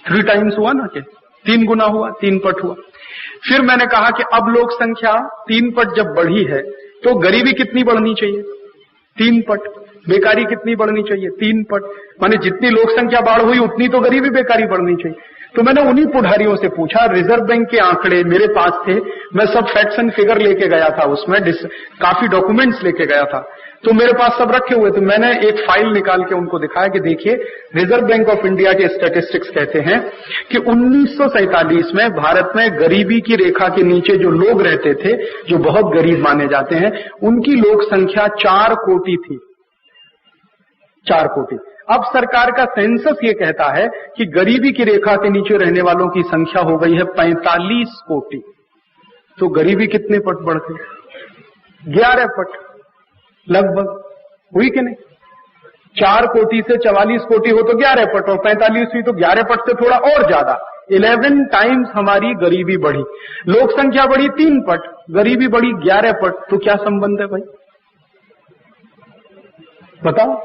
3 टाइम्स हुआ ना, कि 3 गुना हुआ, 3 पट हुआ। फिर मैंने कहा कि अब लोक संख्या 3 पट जब बढ़ी है तो गरीबी कितनी बढ़नी चाहिए? 3 पट। बेकारी कितनी बढ़नी चाहिए? 3 पट। माने जितनी लोक संख्या बाढ़ हुई उतनी तो गरीबी बेकारी बढ़नी चाहिए। तो मैंने उन्हीं पुढ़ारियों से पूछा, रिजर्व बैंक के आंकड़े मेरे पास थे, मैं सब फैक्ट्स एंड फिगर लेके गया था, उसमें काफी डॉक्यूमेंट्स लेके गया था, तो मेरे पास सब रखे हुए थे। मैंने एक फाइल निकाल के उनको दिखाया कि देखिए, रिजर्व बैंक ऑफ इंडिया के स्टैटिस्टिक्स कहते हैं कि 1947 में भारत में गरीबी की रेखा के नीचे जो लोग रहते थे, जो बहुत गरीब माने जाते हैं, उनकी लोक संख्या 4 कोटि थी। 4 कोटि। अब सरकार का सेंसस ये कहता है कि गरीबी की रेखा के नीचे रहने वालों की संख्या हो गई है 45 कोटि। तो गरीबी कितने पट बढ़ गई? 11 पट लगभग हुई कि नहीं? 4 कोटि से 44 कोटि हो तो 11 पट, और 45 हुई तो 11 पट से थोड़ा और ज्यादा, 11 टाइम्स हमारी गरीबी बढ़ी। लोक संख्या बढ़ी 3 पट, गरीबी बढ़ी 11 पट। तो क्या संबंध है भाई, बताओ?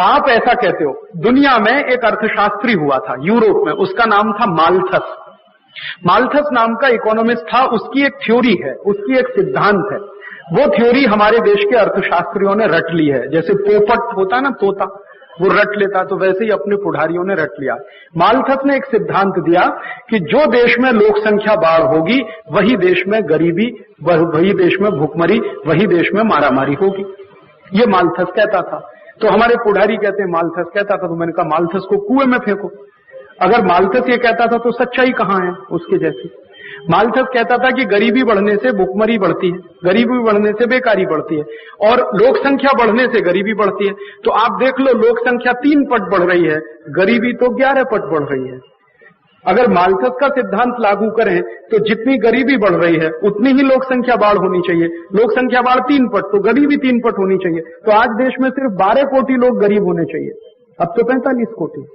आप ऐसा कहते हो। दुनिया में एक अर्थशास्त्री हुआ था यूरोप में, उसका नाम था माल्थस। माल्थस नाम का इकोनॉमिस्ट था। उसकी एक थ्योरी है, उसकी एक सिद्धांत है। वो थ्योरी हमारे देश के अर्थशास्त्रियों ने रट ली है। जैसे पोपट होता है ना, तोता, वो रट लेता, तो वैसे ही अपने पुढ़ारियों ने रट लिया। माल्थस ने एक सिद्धांत दिया कि जो देश में लोक संख्या बाढ़ होगी, वही देश में गरीबी, वही देश में भूखमरी, वही देश में मारामारी होगी। ये माल्थस कहता था। तो हमारे पुढ़ारी कहते हैं माल्थस कहता था, तो मैंने कहा माल्थस को कुएं में फेंको। अगर माल्थस ये कहता था तो सच्चाई कहां है उसके जैसी? माल्थस कहता था कि गरीबी बढ़ने से भुखमरी बढ़ती है, गरीबी बढ़ने से बेकारी बढ़ती है, और लोक संख्या बढ़ने से गरीबी बढ़ती है। तो आप देख लो, लोक संख्या 3 पट बढ़ रही है, गरीबी तो 11 पट बढ़ रही है। अगर माल्थस का सिद्धांत लागू करें तो जितनी गरीबी बढ़ रही है उतनी ही लोक संख्या बाढ़ होनी चाहिए। लोक संख्या बाढ़ 3 पट, तो गरीबी 3 पट होनी चाहिए। तो आज देश में सिर्फ 12 कोटि लोग गरीब होने चाहिए, अब तो 45 कोटि।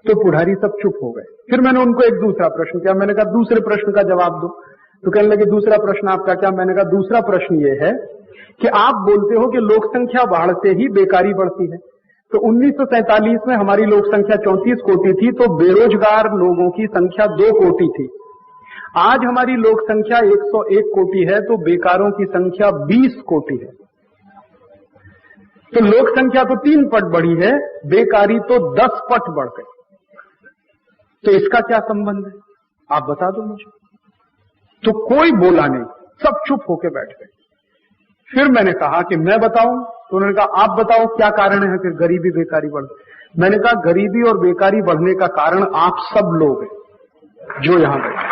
तो पुढ़ारी सब चुप हो गए। फिर मैंने उनको एक दूसरा प्रश्न किया। मैंने कहा दूसरे प्रश्न का जवाब दो। तो कहने लगे दूसरा प्रश्न आपका क्या? मैंने कहा दूसरा प्रश्न ये है कि आप बोलते हो कि लोक संख्या बढ़ने से ही बेकारी बढ़ती है। तो 1947 में हमारी लोक संख्या 34 कोटि थी, तो बेरोजगार लोगों की संख्या 2 कोटि थी। आज हमारी लोक संख्या 101 कोटि है, तो बेकारों की संख्या 20 कोटि है। तो लोक संख्या तो 3 पट बढ़ी है, बेकारी तो 10 पट बढ़ गई। तो इसका क्या संबंध है, आप बता दो मुझे। तो कोई बोला नहीं, सब चुप होकर बैठ गए। फिर मैंने कहा कि मैं बताऊं? तो उन्होंने कहा आप बताओ क्या कारण है फिर गरीबी बेकारी बढ़? मैंने कहा गरीबी और बेकारी बढ़ने का कारण आप सब लोग हैं जो यहां बैठे।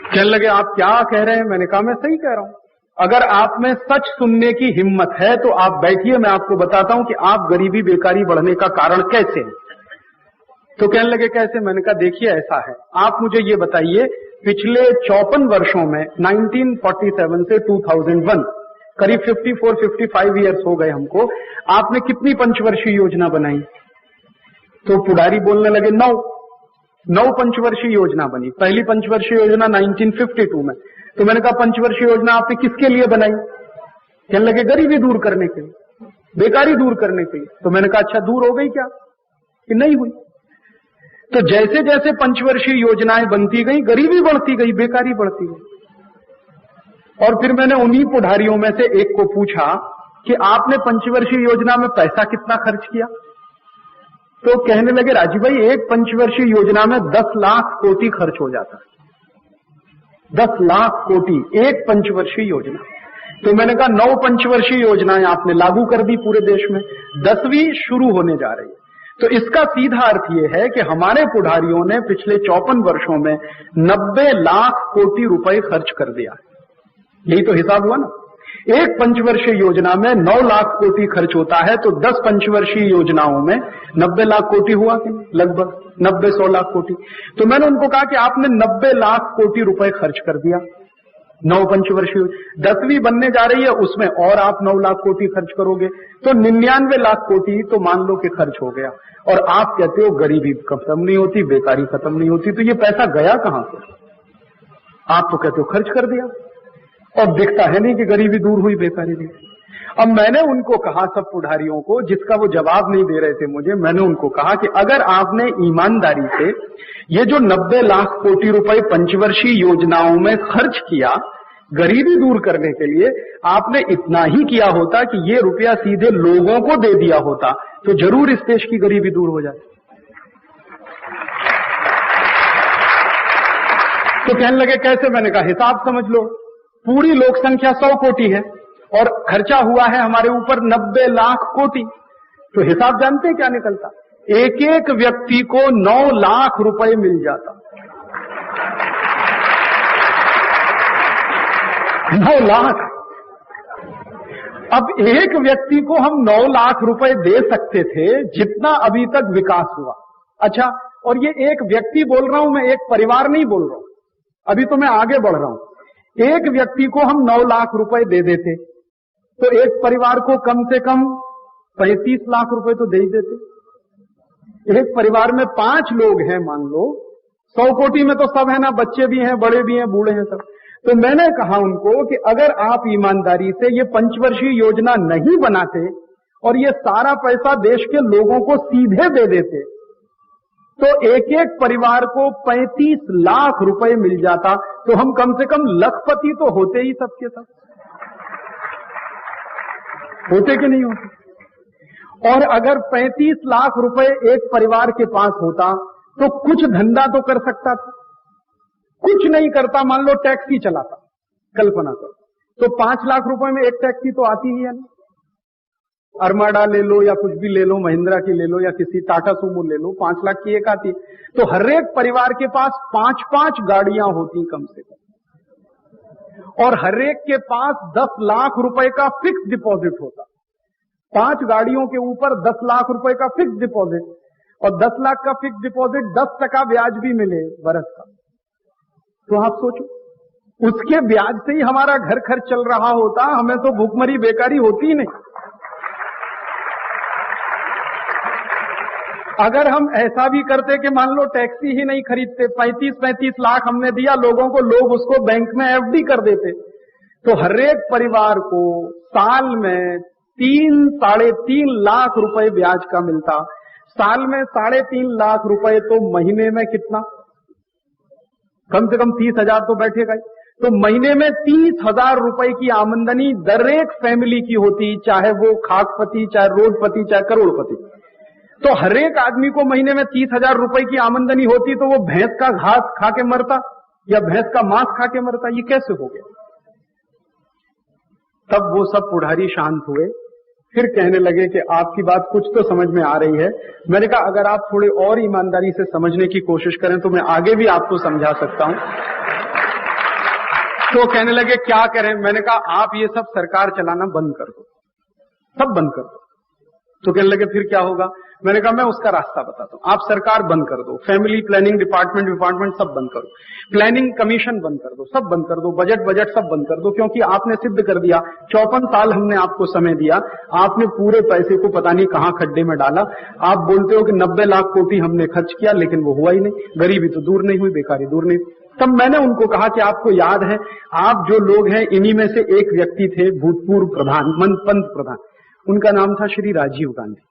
कहने लगे आप क्या कह रहे हैं? मैंने कहा मैं सही कह रहा हूं। अगर आप में सच सुनने की हिम्मत है तो आप बैठिए, मैं आपको बताता हूं कि आप गरीबी बेकारी बढ़ने का कारण कैसे है। तो कहने लगे कैसे? मैंने कहा देखिए ऐसा है, आप मुझे ये बताइए, पिछले 54 वर्षों में 1947 से 2001 करीब 54-55 ईयर्स हो गए हमको, आपने कितनी पंचवर्षीय योजना बनाई? तो पुढ़ारी बोलने लगे 9 पंचवर्षीय योजना बनी। पहली पंचवर्षीय योजना 1952 में। तो मैंने कहा पंचवर्षीय योजना आपने किसके लिए बनाई? कहने लगे गरीबी दूर करने के लिए, बेकारी दूर करने के लिए। तो मैंने कहा अच्छा दूर हो गई क्या? कि नहीं हुई। तो जैसे जैसे पंचवर्षीय योजनाएं बनती गई, गरीबी बढ़ती गई, बेकारी बढ़ती गई। और फिर मैंने उन्हीं पुढ़ारियों में से एक को पूछा कि आपने पंचवर्षीय योजना में पैसा कितना खर्च किया? तो कहने लगे राजीव भाई, एक पंचवर्षीय योजना में 10 लाख कोटि खर्च हो जाता है। 10 लाख कोटि एक पंचवर्षीय योजना। तो मैंने कहा 9 पंचवर्षीय योजनाएं आपने लागू कर दी पूरे देश में, 10वीं शुरू होने जा रही है। तो इसका सीधा अर्थ यह है कि हमारे पुढ़ारियों ने पिछले 54 वर्षों में 90 लाख कोटि रुपए खर्च कर दिया। यही तो हिसाब हुआ ना। एक पंचवर्षीय योजना में 9 लाख कोटि खर्च होता है, तो 10 पंचवर्षीय योजनाओं में 90 लाख कोटि हुआ कि लगभग 90-100 लाख कोटि। तो मैंने उनको कहा कि आपने 90 लाख कोटि रुपए खर्च कर दिया 9 पंचवर्षीय। 10वीं बनने जा रही है, उसमें और आप 9 लाख कोटि खर्च करोगे, तो 99 लाख कोटि तो मान लो कि खर्च हो गया। और आप कहते हो गरीबी खत्म नहीं होती, बेकारी खत्म नहीं होती। तो ये पैसा गया कहां से? आप तो कहते हो खर्च कर दिया, और दिखता है नहीं कि गरीबी दूर हुई, बेकारी भी। अब मैंने उनको कहा, सब पुढ़ारियों को, जिसका वो जवाब नहीं दे रहे थे मुझे, मैंने उनको कहा कि अगर आपने ईमानदारी से ये जो 90 लाख कोटि रुपए पंचवर्षीय योजनाओं में खर्च किया गरीबी दूर करने के लिए, आपने इतना ही किया होता कि ये रुपया सीधे लोगों को दे दिया होता, तो जरूर इस देश की गरीबी दूर हो जाती। तो कहने लगे कैसे? मैंने कहा हिसाब समझ लो, पूरी लोक संख्या 100 कोटि है और खर्चा हुआ है हमारे ऊपर 90 लाख कोटि। तो हिसाब जानते हैं क्या निकलता? एक एक व्यक्ति को 9 लाख रुपए मिल जाता। 9 लाख। अब एक व्यक्ति को हम 9 लाख रुपए दे सकते थे जितना अभी तक विकास हुआ। अच्छा, और ये एक व्यक्ति बोल रहा हूं मैं, एक परिवार नहीं बोल रहा हूं, अभी तो मैं आगे बढ़ रहा हूं। एक व्यक्ति को हम 9 लाख रुपए दे देते तो एक परिवार को कम से कम 35 लाख रुपए तो दे ही देते। एक परिवार में 5 लोग हैं मान लो, 100 कोटि में तो सब है ना, बच्चे भी हैं, बड़े भी हैं, बूढ़े हैं सब। तो मैंने कहा उनको कि अगर आप ईमानदारी से ये पंचवर्षीय योजना नहीं बनाते और ये सारा पैसा देश के लोगों को सीधे दे देते तो एक एक परिवार को 35 लाख रुपए मिल जाता, तो हम कम से कम लखपति तो होते ही सबके सब। होते कि नहीं होते? और अगर 35 लाख रुपए एक परिवार के पास होता तो कुछ धंधा तो कर सकता था। कुछ नहीं करता, मान लो टैक्सी चलाता, कल्पना करो, तो 5 लाख रुपए में एक टैक्सी तो आती ही है ना। अरमाडा ले लो या कुछ भी ले लो, महिंद्रा की ले लो या किसी टाटा सुमो ले लो, 5 लाख की एक आती। तो हर एक परिवार के पास 5-5 गाड़ियां होती कम से कम, और हर एक के पास 10 लाख रुपए का फिक्स डिपॉजिट होता। 5 गाड़ियों के ऊपर 10 लाख रुपए का फिक्स डिपॉजिट, और 10 लाख का फिक्स डिपॉजिट 10% ब्याज भी मिले बरस का। तो आप सोचो, उसके ब्याज से ही हमारा घर खर्च चल रहा होता, हमें तो भूखमरी बेकारी होती ही नहीं। अगर हम ऐसा भी करते कि मान लो टैक्सी ही नहीं खरीदते, 35-35 लाख हमने दिया लोगों को, लोग उसको बैंक में एफडी कर देते, तो हर एक परिवार को साल में 3-3.5 लाख रुपए ब्याज का मिलता। साल में 3.5 लाख रुपए, तो महीने में कितना? कम से कम 30,000 तो बैठेगा ही। तो महीने में 30,000 रुपए की आमदनी दर एक फैमिली की होती, चाहे वो खाकपति, चाहे रोडपति, चाहे करोड़पति। तो हर एक आदमी को महीने में 30,000 रुपए की आमदनी होती, तो वो भैंस का घास खा के मरता या भैंस का मांस खा के मरता? ये कैसे हो गया? तब वो सब पुढ़ारी शांत हुए, फिर कहने लगे कि आपकी बात कुछ तो समझ में आ रही है। मैंने कहा अगर आप थोड़ी और ईमानदारी से समझने की कोशिश करें तो मैं आगे भी आपको समझा सकता हूं। तो कहने लगे क्या करें? मैंने कहा आप ये सब सरकार चलाना बंद कर दो, सब बंद कर दो। तो कहने लगे फिर क्या होगा? मैंने कहा मैं उसका रास्ता बताता हूं। आप सरकार बंद कर दो, फैमिली प्लानिंग डिपार्टमेंट सब बंद करो, प्लानिंग कमीशन बंद कर दो, सब बंद कर दो, बजट सब बंद कर दो, क्योंकि आपने सिद्ध कर दिया, 54 साल हमने आपको समय दिया, आपने पूरे पैसे को पता नहीं कहां खड्डे में डाला। आप बोलते हो कि 90 लाख कोटि हमने खर्च किया, लेकिन वो हुआ ही नहीं, गरीबी तो दूर नहीं हुई, बेकारी दूर नहीं। तब मैंने उनको कहा कि आपको याद है, आप जो लोग हैं इन्हीं में से एक व्यक्ति थे भूतपूर्व पंत प्रधान, उनका नाम था श्री राजीव गांधी।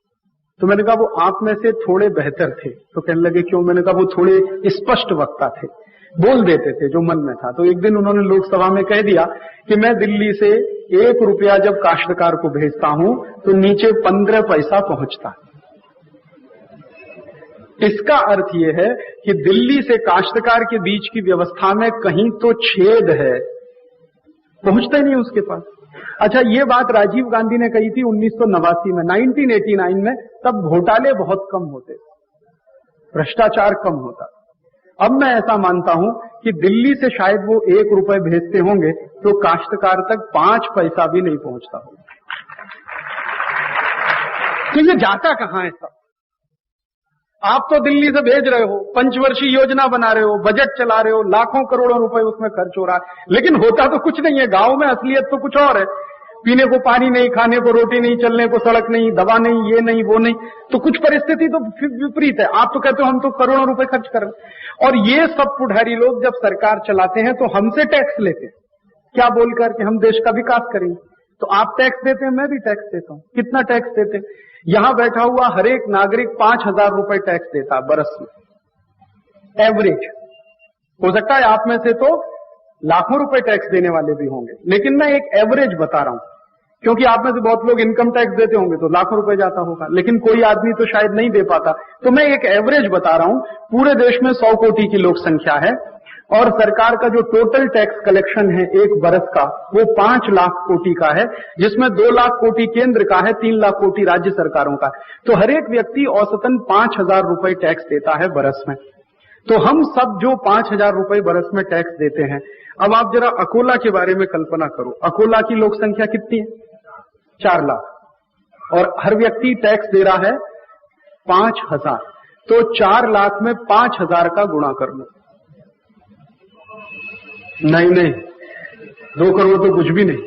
तो मैंने कहा वो आप में से थोड़े बेहतर थे। तो कहने लगे क्यों? मैंने कहा वो थोड़े स्पष्ट वक्ता थे, बोल देते थे जो मन में था। तो एक दिन उन्होंने लोकसभा में कह दिया कि मैं दिल्ली से 1 रुपया जब काश्तकार को भेजता हूं तो नीचे 15 पैसा पहुंचता। इसका अर्थ यह है कि दिल्ली से काश्तकार के बीच की व्यवस्था में कहीं तो छेद है, पहुंचता ही नहीं उसके पास। अच्छा, ये बात राजीव गांधी ने कही थी 1989 में, 1989 में। तब घोटाले बहुत कम होते, भ्रष्टाचार कम होता। अब मैं ऐसा मानता हूं कि दिल्ली से शायद वो 1 रुपए भेजते होंगे तो काश्तकार तक 5 पैसा भी नहीं पहुंचता होगा। तो ये जाता कहां है सब? आप तो दिल्ली से भेज रहे हो, पंचवर्षीय योजना बना रहे हो, बजट चला रहे हो, लाखों करोड़ों रुपए उसमें खर्च हो रहा है, लेकिन होता तो कुछ नहीं है। गांव में असलियत तो कुछ और है, पीने को पानी नहीं, खाने को रोटी नहीं, चलने को सड़क नहीं, दवा नहीं, ये नहीं वो नहीं। तो कुछ परिस्थिति तो विपरीत है। आप तो कहते हो हम तो करोड़ों रुपए खर्च कर रहे हैं। और ये सब पुढ़ारी लोग जब सरकार चलाते हैं तो हमसे टैक्स लेते हैं, क्या बोलकर कि हम देश का विकास करेंगे। तो आप टैक्स देते हैं, मैं भी टैक्स देता हूं। कितना टैक्स देते हैं? यहां बैठा हुआ हर एक नागरिक 5,000 रुपए टैक्स देता बरस में, एवरेज। हो सकता है आप में से तो लाखों रुपए टैक्स देने वाले भी होंगे, लेकिन मैं एक एवरेज बता रहा हूं क्योंकि आप में से बहुत लोग इनकम टैक्स देते होंगे तो लाखों रुपए जाता होगा, लेकिन कोई आदमी तो शायद नहीं दे पाता। तो मैं एक एवरेज बता रहा हूं, पूरे देश में 100 कोटि की लोक संख्या है और सरकार का जो टोटल टैक्स कलेक्शन है एक बरस का वो 5 लाख कोटि का है, जिसमें 2 लाख कोटि केंद्र का है, 3 लाख कोटि राज्य सरकारों का। तो हर एक व्यक्ति औसतन 5,000 रुपए टैक्स देता है बरस में। तो हम सब जो 5,000 रुपए बरस में टैक्स देते हैं, अब आप जरा अकोला के बारे में कल्पना करो, अकोला की लोक संख्या कितनी है? 4 लाख और हर व्यक्ति टैक्स दे रहा है 5,000। तो 4 लाख में 5,000 का गुणा कर लो। नहीं 2 करोड़ तो कुछ भी नहीं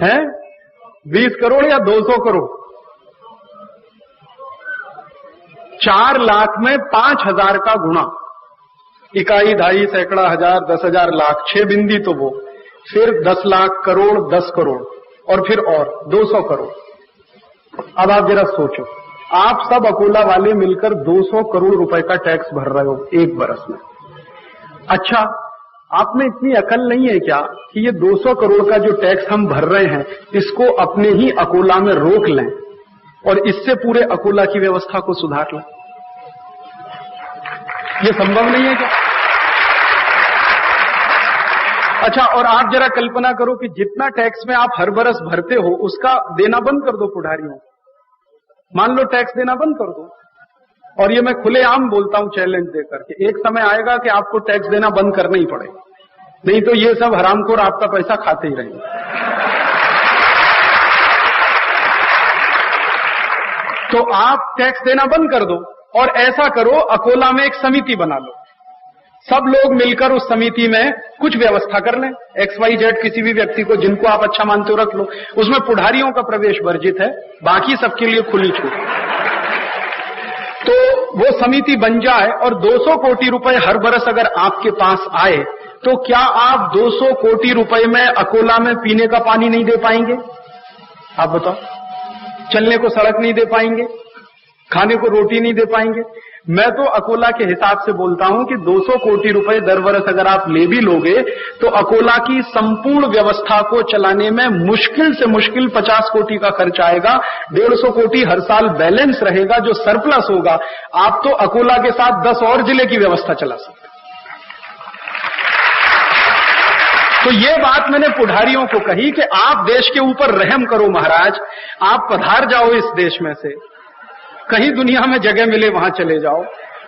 है, 20 करोड़ या 200 करोड़। 4 लाख में 5,000 का गुणा, इकाई, ढाई, सैकड़ा, हजार, 10,000, लाख, 6 बिंदी तो वो, फिर 10 लाख, करोड़, 10 करोड़ और फिर और 200 करोड़। अब आप जरा सोचो, आप सब अकोला वाले मिलकर 200 करोड़ रुपए का टैक्स भर रहे हो एक बरस में। अच्छा, आप में इतनी अकल नहीं है क्या कि ये 200 करोड़ का जो टैक्स हम भर रहे हैं इसको अपने ही अकोला में रोक लें और इससे पूरे अकोला की व्यवस्था को सुधार लें? ये संभव नहीं है क्या? अच्छा, और आप जरा कल्पना करो कि जितना टैक्स में आप हर बरस भरते हो उसका देना बंद कर दो पुढ़ारियों। मान लो टैक्स देना बंद कर दो, और ये मैं खुलेआम बोलता हूं चैलेंज देकर के, एक समय आएगा कि आपको टैक्स देना बंद करना ही पड़ेगा, नहीं तो ये सब हरामखोर आपका पैसा खाते ही रहेंगे। तो आप टैक्स देना बंद कर दो और ऐसा करो, अकोला में एक समिति बना लो, सब लोग मिलकर उस समिति में कुछ व्यवस्था कर लें, XYZ किसी भी व्यक्ति को जिनको आप अच्छा मानते हो रख लो, उसमें पुढ़ारियों का प्रवेश वर्जित है, बाकी सबके लिए खुली छूट। तो वो समिति बन जाए और 200 कोटि रुपए हर बरस अगर आपके पास आए तो क्या आप 200 कोटि रुपए में अकोला में पीने का पानी नहीं दे पाएंगे? आप बताओ, चलने को सड़क नहीं दे पाएंगे, खाने को रोटी नहीं दे पाएंगे? मैं तो अकोला के हिसाब से बोलता हूं कि 200 कोटि रुपए दर बरस अगर आप ले भी लोगे तो अकोला की संपूर्ण व्यवस्था को चलाने में मुश्किल से मुश्किल 50 कोटि का खर्च आएगा। 150 कोटि हर साल बैलेंस रहेगा, जो सरप्लस होगा आप तो अकोला के साथ 10 और जिले की व्यवस्था चला सकते। तो ये बात मैंने पुढ़ारियों को कही कि आप देश के ऊपर रहम करो महाराज, आप पधार जाओ इस देश में से, कहीं दुनिया में जगह मिले वहां चले जाओ,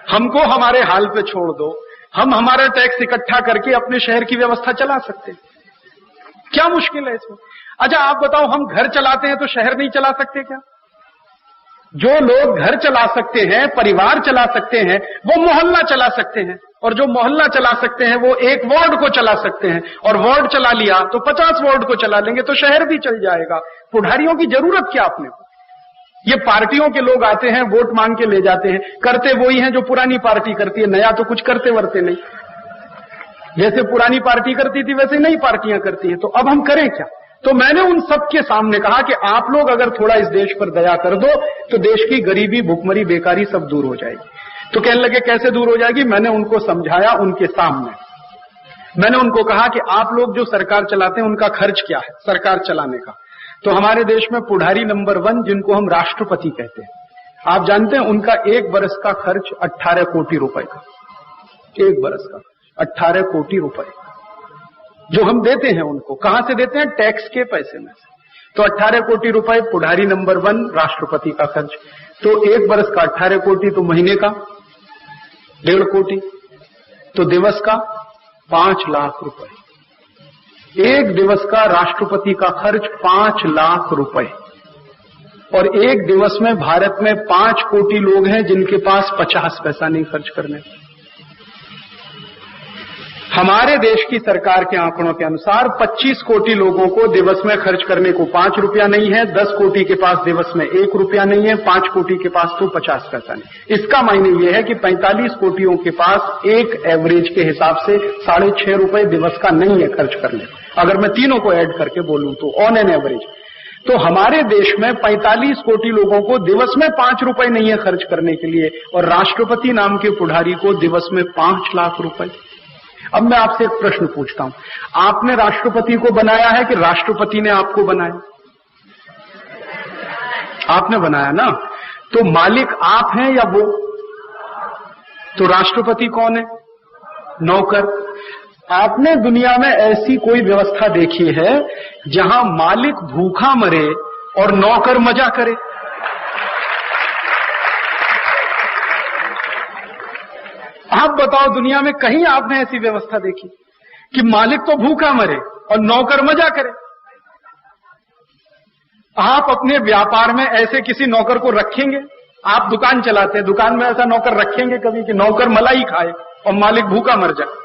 हमको हमारे हाल पे छोड़ दो, हम हमारा टैक्स इकट्ठा करके अपने शहर की व्यवस्था चला सकते हैं। क्या मुश्किल है इसमें? अच्छा आप बताओ, हम घर चलाते हैं तो शहर नहीं चला सकते क्या? जो लोग घर चला सकते हैं, परिवार चला सकते हैं, वो मोहल्ला चला सकते हैं, और जो मोहल्ला चला सकते हैं वो एक वार्ड को चला सकते हैं, और वार्ड चला लिया तो 50 वार्ड को चला लेंगे, तो शहर भी चल जाएगा। पुढ़ारियों की जरूरत क्या अपने को? ये पार्टियों के लोग आते हैं, वोट मांग के ले जाते हैं, करते वही हैं जो पुरानी पार्टी करती है, नया तो कुछ करते वरते नहीं। जैसे पुरानी पार्टी करती थी वैसे नई पार्टियां करती हैं, तो अब हम करें क्या? तो मैंने उन सबके सामने कहा कि आप लोग अगर थोड़ा इस देश पर दया कर दो तो देश की गरीबी, भुखमरी, बेकारी सब दूर हो जाएगी। तो कहने लगे कैसे दूर हो जाएगी? मैंने उनको समझाया उनके सामने। मैंने उनको कहा कि आप लोग जो सरकार चलाते हैं उनका खर्च क्या है सरकार चलाने का? तो हमारे देश में पुढ़ारी नंबर 1 जिनको हम राष्ट्रपति कहते हैं, आप जानते हैं उनका एक बरस का खर्च 18 कोटि रुपए का, एक बरस का 18 कोटि रुपए जो हम देते हैं उनको। कहां से देते हैं? टैक्स के पैसे में से। तो 18 कोटि रुपए पुढ़ारी नंबर 1 राष्ट्रपति का खर्च। तो एक बरस का 18 कोटि, तो महीने का 1.5 कोटि, तो दिवस का 5 लाख रुपए। एक दिवस का राष्ट्रपति का खर्च 5 लाख रुपए। और एक दिवस में भारत में 5 कोटि लोग हैं जिनके पास 50 पैसा नहीं खर्च करने। हमारे देश की सरकार के आंकड़ों के अनुसार 25 कोटि लोगों को दिवस में खर्च करने को 5 रुपया नहीं है, 10 कोटि के पास दिवस में 1 रुपया नहीं है, 5 कोटि के पास तो 50 पैसा नहीं। इसका मायने यह है कि 45 कोटियों के पास एक एवरेज के हिसाब से 6.5 रुपए दिवस का नहीं है खर्च करने। अगर मैं तीनों को ऐड करके बोलूं तो ऑन एन एवरेज, तो हमारे देश में 45 कोटि लोगों को दिवस में 5 रुपए नहीं है खर्च करने के लिए, और राष्ट्रपति नाम के पुढ़ारी को दिवस में 5 लाख रुपए। अब मैं आपसे एक प्रश्न पूछता हूं, आपने राष्ट्रपति को बनाया है कि राष्ट्रपति ने आपको बनाया? आपने बनाया ना, तो मालिक आप हैं या वो? तो राष्ट्रपति कौन है? नौकर। आपने दुनिया में ऐसी कोई व्यवस्था देखी है जहां मालिक भूखा मरे और नौकर मजा करे? आप बताओ, दुनिया में कहीं आपने ऐसी व्यवस्था देखी कि मालिक तो भूखा मरे और नौकर मजा करे? आप अपने व्यापार में ऐसे किसी नौकर को रखेंगे? आप दुकान चलाते हैं, दुकान में ऐसा नौकर रखेंगे कभी कि नौकर मलाई खाए और मालिक भूखा मर जाए?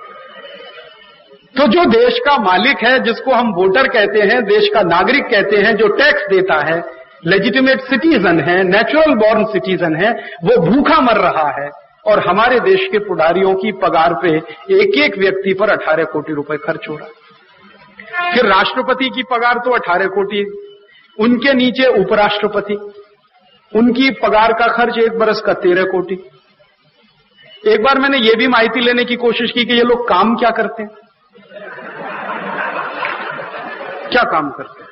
तो जो देश का मालिक है, जिसको हम वोटर कहते हैं, देश का नागरिक कहते हैं, जो टैक्स देता है, लेजिटिमेट सिटीजन है, नेचुरल बॉर्न सिटीजन है, वो भूखा मर रहा है और हमारे देश के पुडारियों की पगार पे एक एक व्यक्ति पर 18 कोटी रुपए खर्च हो रहा है। फिर राष्ट्रपति की पगार तो 18 कोटी, उनके नीचे उपराष्ट्रपति, उनकी पगार का खर्च एक बरस का 13 कोटी। एक बार मैंने ये भी माहिती लेने की कोशिश की कि ये लोग काम क्या करते हैं, क्या काम करते हैं,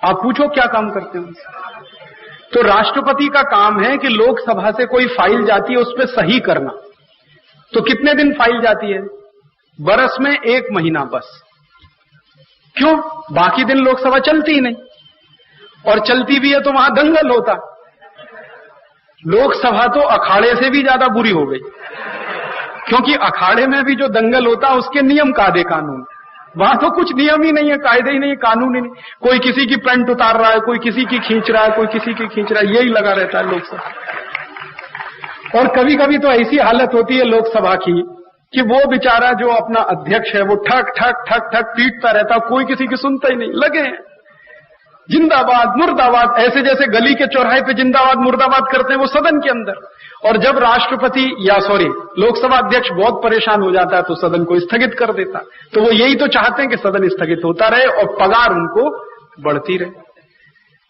आप पूछो क्या काम करते हैं उनसे। तो राष्ट्रपति का काम है कि लोकसभा से कोई फाइल जाती है उस पर सही करना। तो कितने दिन फाइल जाती है? बरस में 1 महीना बस। क्यों? बाकी दिन लोकसभा चलती ही नहीं, और चलती भी है तो वहां दंगल होता। लोकसभा तो अखाड़े से भी ज्यादा बुरी हो गई, क्योंकि अखाड़े में भी जो दंगल होता है उसके नियम कायदे कानून, वहां तो कुछ नियम ही नहीं है, कायदे ही नहीं है, कानून ही नहीं। कोई किसी की पैंट उतार रहा है, कोई किसी की खींच रहा है, कोई किसी की खींच रहा है, यही लगा रहता है लोकसभा। और कभी कभी तो ऐसी हालत होती है लोकसभा की कि वो बेचारा जो अपना अध्यक्ष है वो ठक ठक ठक ठक पीटता रहता, कोई किसी की सुनता ही नहीं, लगे जिंदाबाद मुर्दाबाद, ऐसे जैसे गली के चौराहे पे जिंदाबाद मुर्दाबाद करते हैं वो सदन के अंदर। और जब राष्ट्रपति लोकसभा अध्यक्ष बहुत परेशान हो जाता है तो सदन को स्थगित कर देता। तो वो यही तो चाहते हैं कि सदन स्थगित होता रहे और पगार उनको बढ़ती रहे।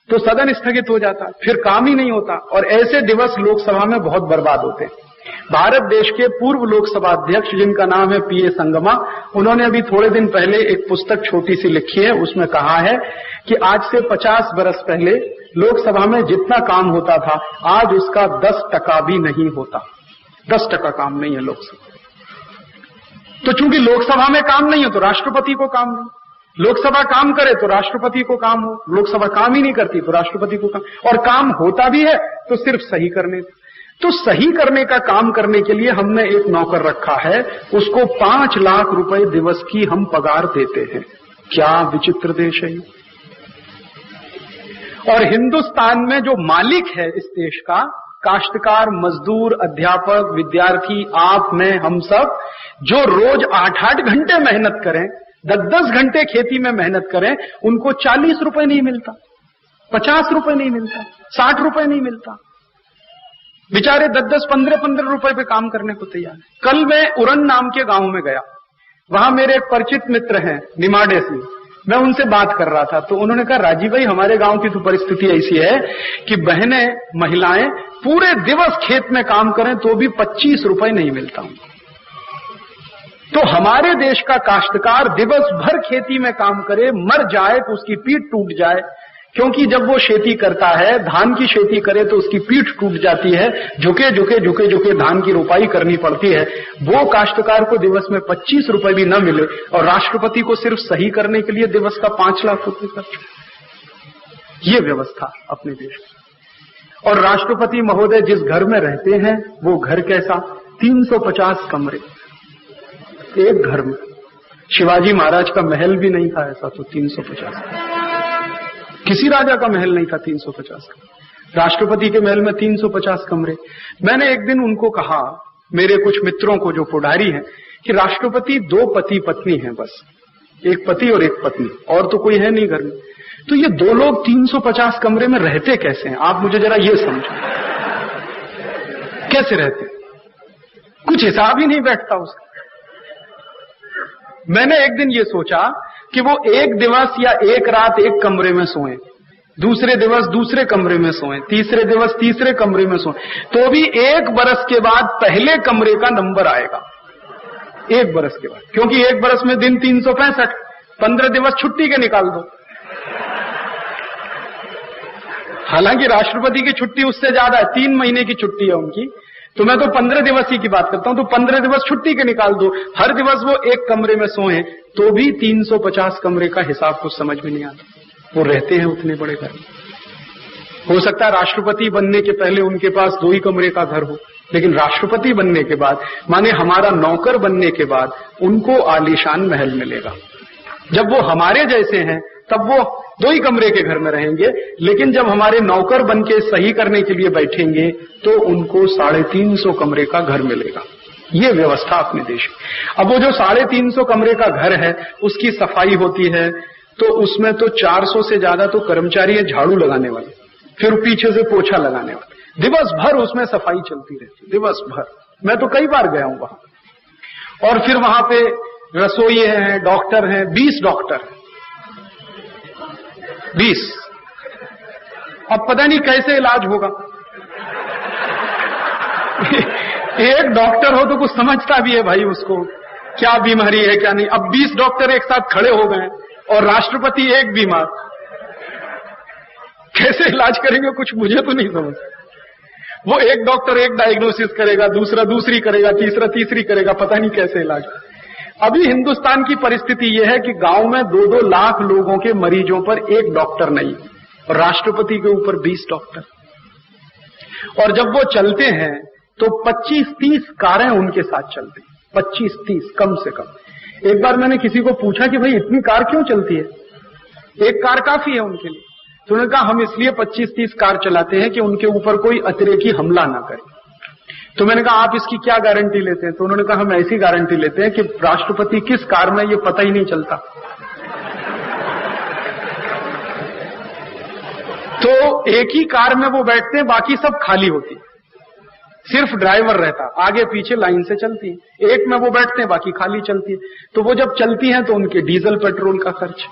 तो सदन स्थगित हो जाता, फिर काम ही नहीं होता, और ऐसे दिवस लोकसभा में बहुत बर्बाद होते हैं। भारत देश के पूर्व लोकसभा अध्यक्ष, जिनका नाम है पीए संगमा, उन्होंने अभी थोड़े दिन पहले एक पुस्तक छोटी सी लिखी है, उसमें कहा है कि आज से 50 बरस पहले लोकसभा में जितना काम होता था आज उसका 10% भी नहीं होता। 10% काम नहीं है लोकसभा। तो चूंकि लोकसभा में काम नहीं है तो राष्ट्रपति को काम नहीं, लोकसभा काम करे तो राष्ट्रपति को काम हो, लोकसभा काम ही नहीं करती तो राष्ट्रपति को काम, और काम होता भी है तो सिर्फ सही करने। तो सही करने का काम करने के लिए हमने एक नौकर रखा है, उसको 5 लाख रुपए दिवस की हम पगार देते हैं। क्या विचित्र देश है। और हिंदुस्तान में जो मालिक है इस देश का, काश्तकार, मजदूर, अध्यापक, विद्यार्थी, आप, मैं, हम सब, जो रोज 8-8 घंटे मेहनत करें, 10-10 घंटे खेती में मेहनत करें, उनको 40 रुपए नहीं मिलता, 50 रुपए नहीं मिलता, 60 रुपए नहीं मिलता। बेचारे 10-10, 15-15 रुपए पे काम करने को तैयार है। कल मैं उरन नाम के गांव में गया, वहां मेरे एक परिचित मित्र हैं निमाड़े से, मैं उनसे बात कर रहा था तो उन्होंने कहा, राजीव भाई हमारे गांव की तो परिस्थिति ऐसी है कि बहनें, महिलाएं पूरे दिवस खेत में काम करें तो भी 25 रुपए नहीं मिलता उनको। तो हमारे देश का काश्तकार दिवस भर खेती में काम करे, मर जाए तो उसकी पीठ टूट जाए, क्योंकि जब वो खेती करता है, धान की खेती करे तो उसकी पीठ टूट जाती है, झुके झुके झुके झुके धान की रोपाई करनी पड़ती है। वो काश्तकार को दिवस में 25 रुपए भी न मिले और राष्ट्रपति को सिर्फ सही करने के लिए दिवस का 5 लाख रुपए खर्च। ये व्यवस्था अपने देश में। और राष्ट्रपति महोदय जिस घर में रहते हैं वो घर कैसा? 350 कमरे एक घर में। शिवाजी महाराज का महल भी नहीं था ऐसा, तो 350 किसी राजा का महल नहीं था 350 का। राष्ट्रपति के महल में 350 कमरे। मैंने एक दिन उनको कहा, मेरे कुछ मित्रों को जो पुडारी हैं, कि राष्ट्रपति 2 पति पत्नी हैं बस, एक पति और एक पत्नी, और तो कोई है नहीं घर में। तो ये 2 लोग 350 कमरे में रहते कैसे हैं? आप मुझे जरा ये समझो, कैसे रहते? कुछ हिसाब ही नहीं बैठता उसका। मैंने एक दिन ये सोचा कि वो एक दिवस या एक रात एक कमरे में सोएं, दूसरे दिवस दूसरे कमरे में सोएं, तीसरे दिवस तीसरे कमरे में सोएं, तो भी 1 बरस के बाद पहले कमरे का नंबर आएगा। 1 बरस के बाद, क्योंकि 1 बरस में दिन 365, 15 दिवस छुट्टी के निकाल दो। हालांकि राष्ट्रपति की छुट्टी उससे ज्यादा है, 3 महीने की छुट्टी है उनकी, तो मैं तो 15 दिवस ही की बात करता हूं। तो 15 दिवस छुट्टी के निकाल दो, हर दिवस वो एक कमरे में सोए तो भी 350 कमरे का हिसाब कुछ समझ में नहीं आता। वो रहते हैं उतने बड़े घर में। हो सकता है राष्ट्रपति बनने के पहले उनके पास 2 ही कमरे का घर हो, लेकिन राष्ट्रपति बनने के बाद, माने हमारा नौकर बनने के बाद, उनको आलीशान महल मिलेगा। जब वो हमारे जैसे हैं तब वो 2 ही कमरे के घर में रहेंगे, लेकिन जब हमारे नौकर बन के सही करने के लिए बैठेंगे तो उनको 350 कमरे का घर मिलेगा। ये व्यवस्था अपने देश में। अब वो जो 350 कमरे का घर है उसकी सफाई होती है, तो उसमें तो 400 से ज्यादा तो कर्मचारी है झाड़ू लगाने वाले, फिर पीछे से पोछा लगाने वाले, दिवस भर उसमें सफाई चलती रहती, दिवस भर। मैं तो कई बार गया हूं वहां। और फिर वहां पे रसोई हैं, डॉक्टर हैं, 20 डॉक्टर, 20। अब पता नहीं कैसे इलाज होगा। एक डॉक्टर हो तो कुछ समझता भी है भाई उसको क्या बीमारी है क्या नहीं। अब 20 डॉक्टर एक साथ खड़े हो गए और राष्ट्रपति एक बीमार, कैसे इलाज करेंगे कुछ मुझे तो नहीं समझ। वो एक डॉक्टर एक डायग्नोसिस करेगा, दूसरा दूसरी करेगा, तीसरा तीसरी करेगा, पता नहीं कैसे इलाज। अभी हिंदुस्तान की परिस्थिति यह है कि गांव में 2-2 लाख लोगों के मरीजों पर एक डॉक्टर नहीं, और राष्ट्रपति के ऊपर 20 डॉक्टर। और जब वो चलते हैं तो 25-30 कारें उनके साथ चलती, 25-30 कम से कम। एक बार मैंने किसी को पूछा कि भाई इतनी कार क्यों चलती है, एक कार काफी है उनके लिए। तो उन्होंने कहा हम इसलिए 25-30 कार चलाते हैं कि उनके ऊपर कोई अतिरेकी हमला ना करे। तो मैंने कहा आप इसकी क्या गारंटी लेते हैं? तो उन्होंने कहा हम ऐसी गारंटी लेते हैं कि राष्ट्रपति किस कार में ये पता ही नहीं चलता। तो एक ही कार में वो बैठते हैं, बाकी सब खाली होती, सिर्फ ड्राइवर रहता, आगे पीछे लाइन से चलती है। एक में वो बैठते हैं, बाकी खाली चलती है। तो वो जब चलती हैं तो उनके डीजल पेट्रोल का खर्च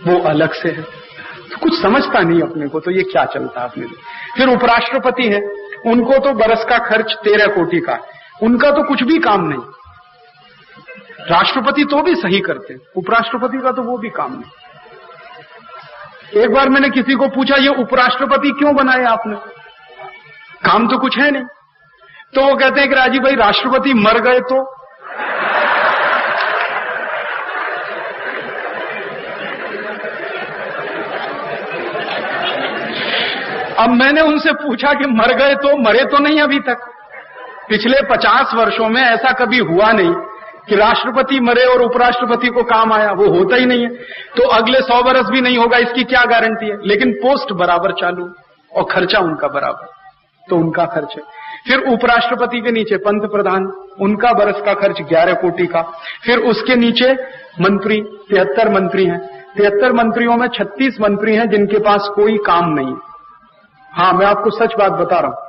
वो अलग से है। तो कुछ समझता नहीं अपने को, तो ये क्या चलता है अपने लिए। फिर उपराष्ट्रपति है, उनको तो बरस का खर्च 13 कोटि का, उनका तो कुछ भी काम नहीं। राष्ट्रपति तो भी सही करते, उपराष्ट्रपति का तो वो भी काम नहीं। एक बार मैंने किसी को पूछा ये उपराष्ट्रपति क्यों बनाए आपने, काम तो कुछ है नहीं। तो वो कहते हैं कि राजीव भाई राष्ट्रपति मर गए तो अब मैंने उनसे पूछा कि मर गए तो, मरे तो नहीं अभी तक। पिछले 50 वर्षों में ऐसा कभी हुआ नहीं कि राष्ट्रपति मरे और उपराष्ट्रपति को काम आया, वो होता ही नहीं है। तो अगले 100 वर्ष भी नहीं होगा इसकी क्या गारंटी है। लेकिन पोस्ट बराबर चालू और खर्चा उनका बराबर, तो उनका खर्च है। फिर उपराष्ट्रपति के नीचे पंत प्रधान, उनका बरस का खर्च 11 कोटि का। फिर उसके नीचे मंत्री, 73 मंत्री हैं। 73 मंत्रियों में 36 मंत्री हैं जिनके पास कोई काम नहीं। हाँ, मैं आपको सच बात बता रहा हूं,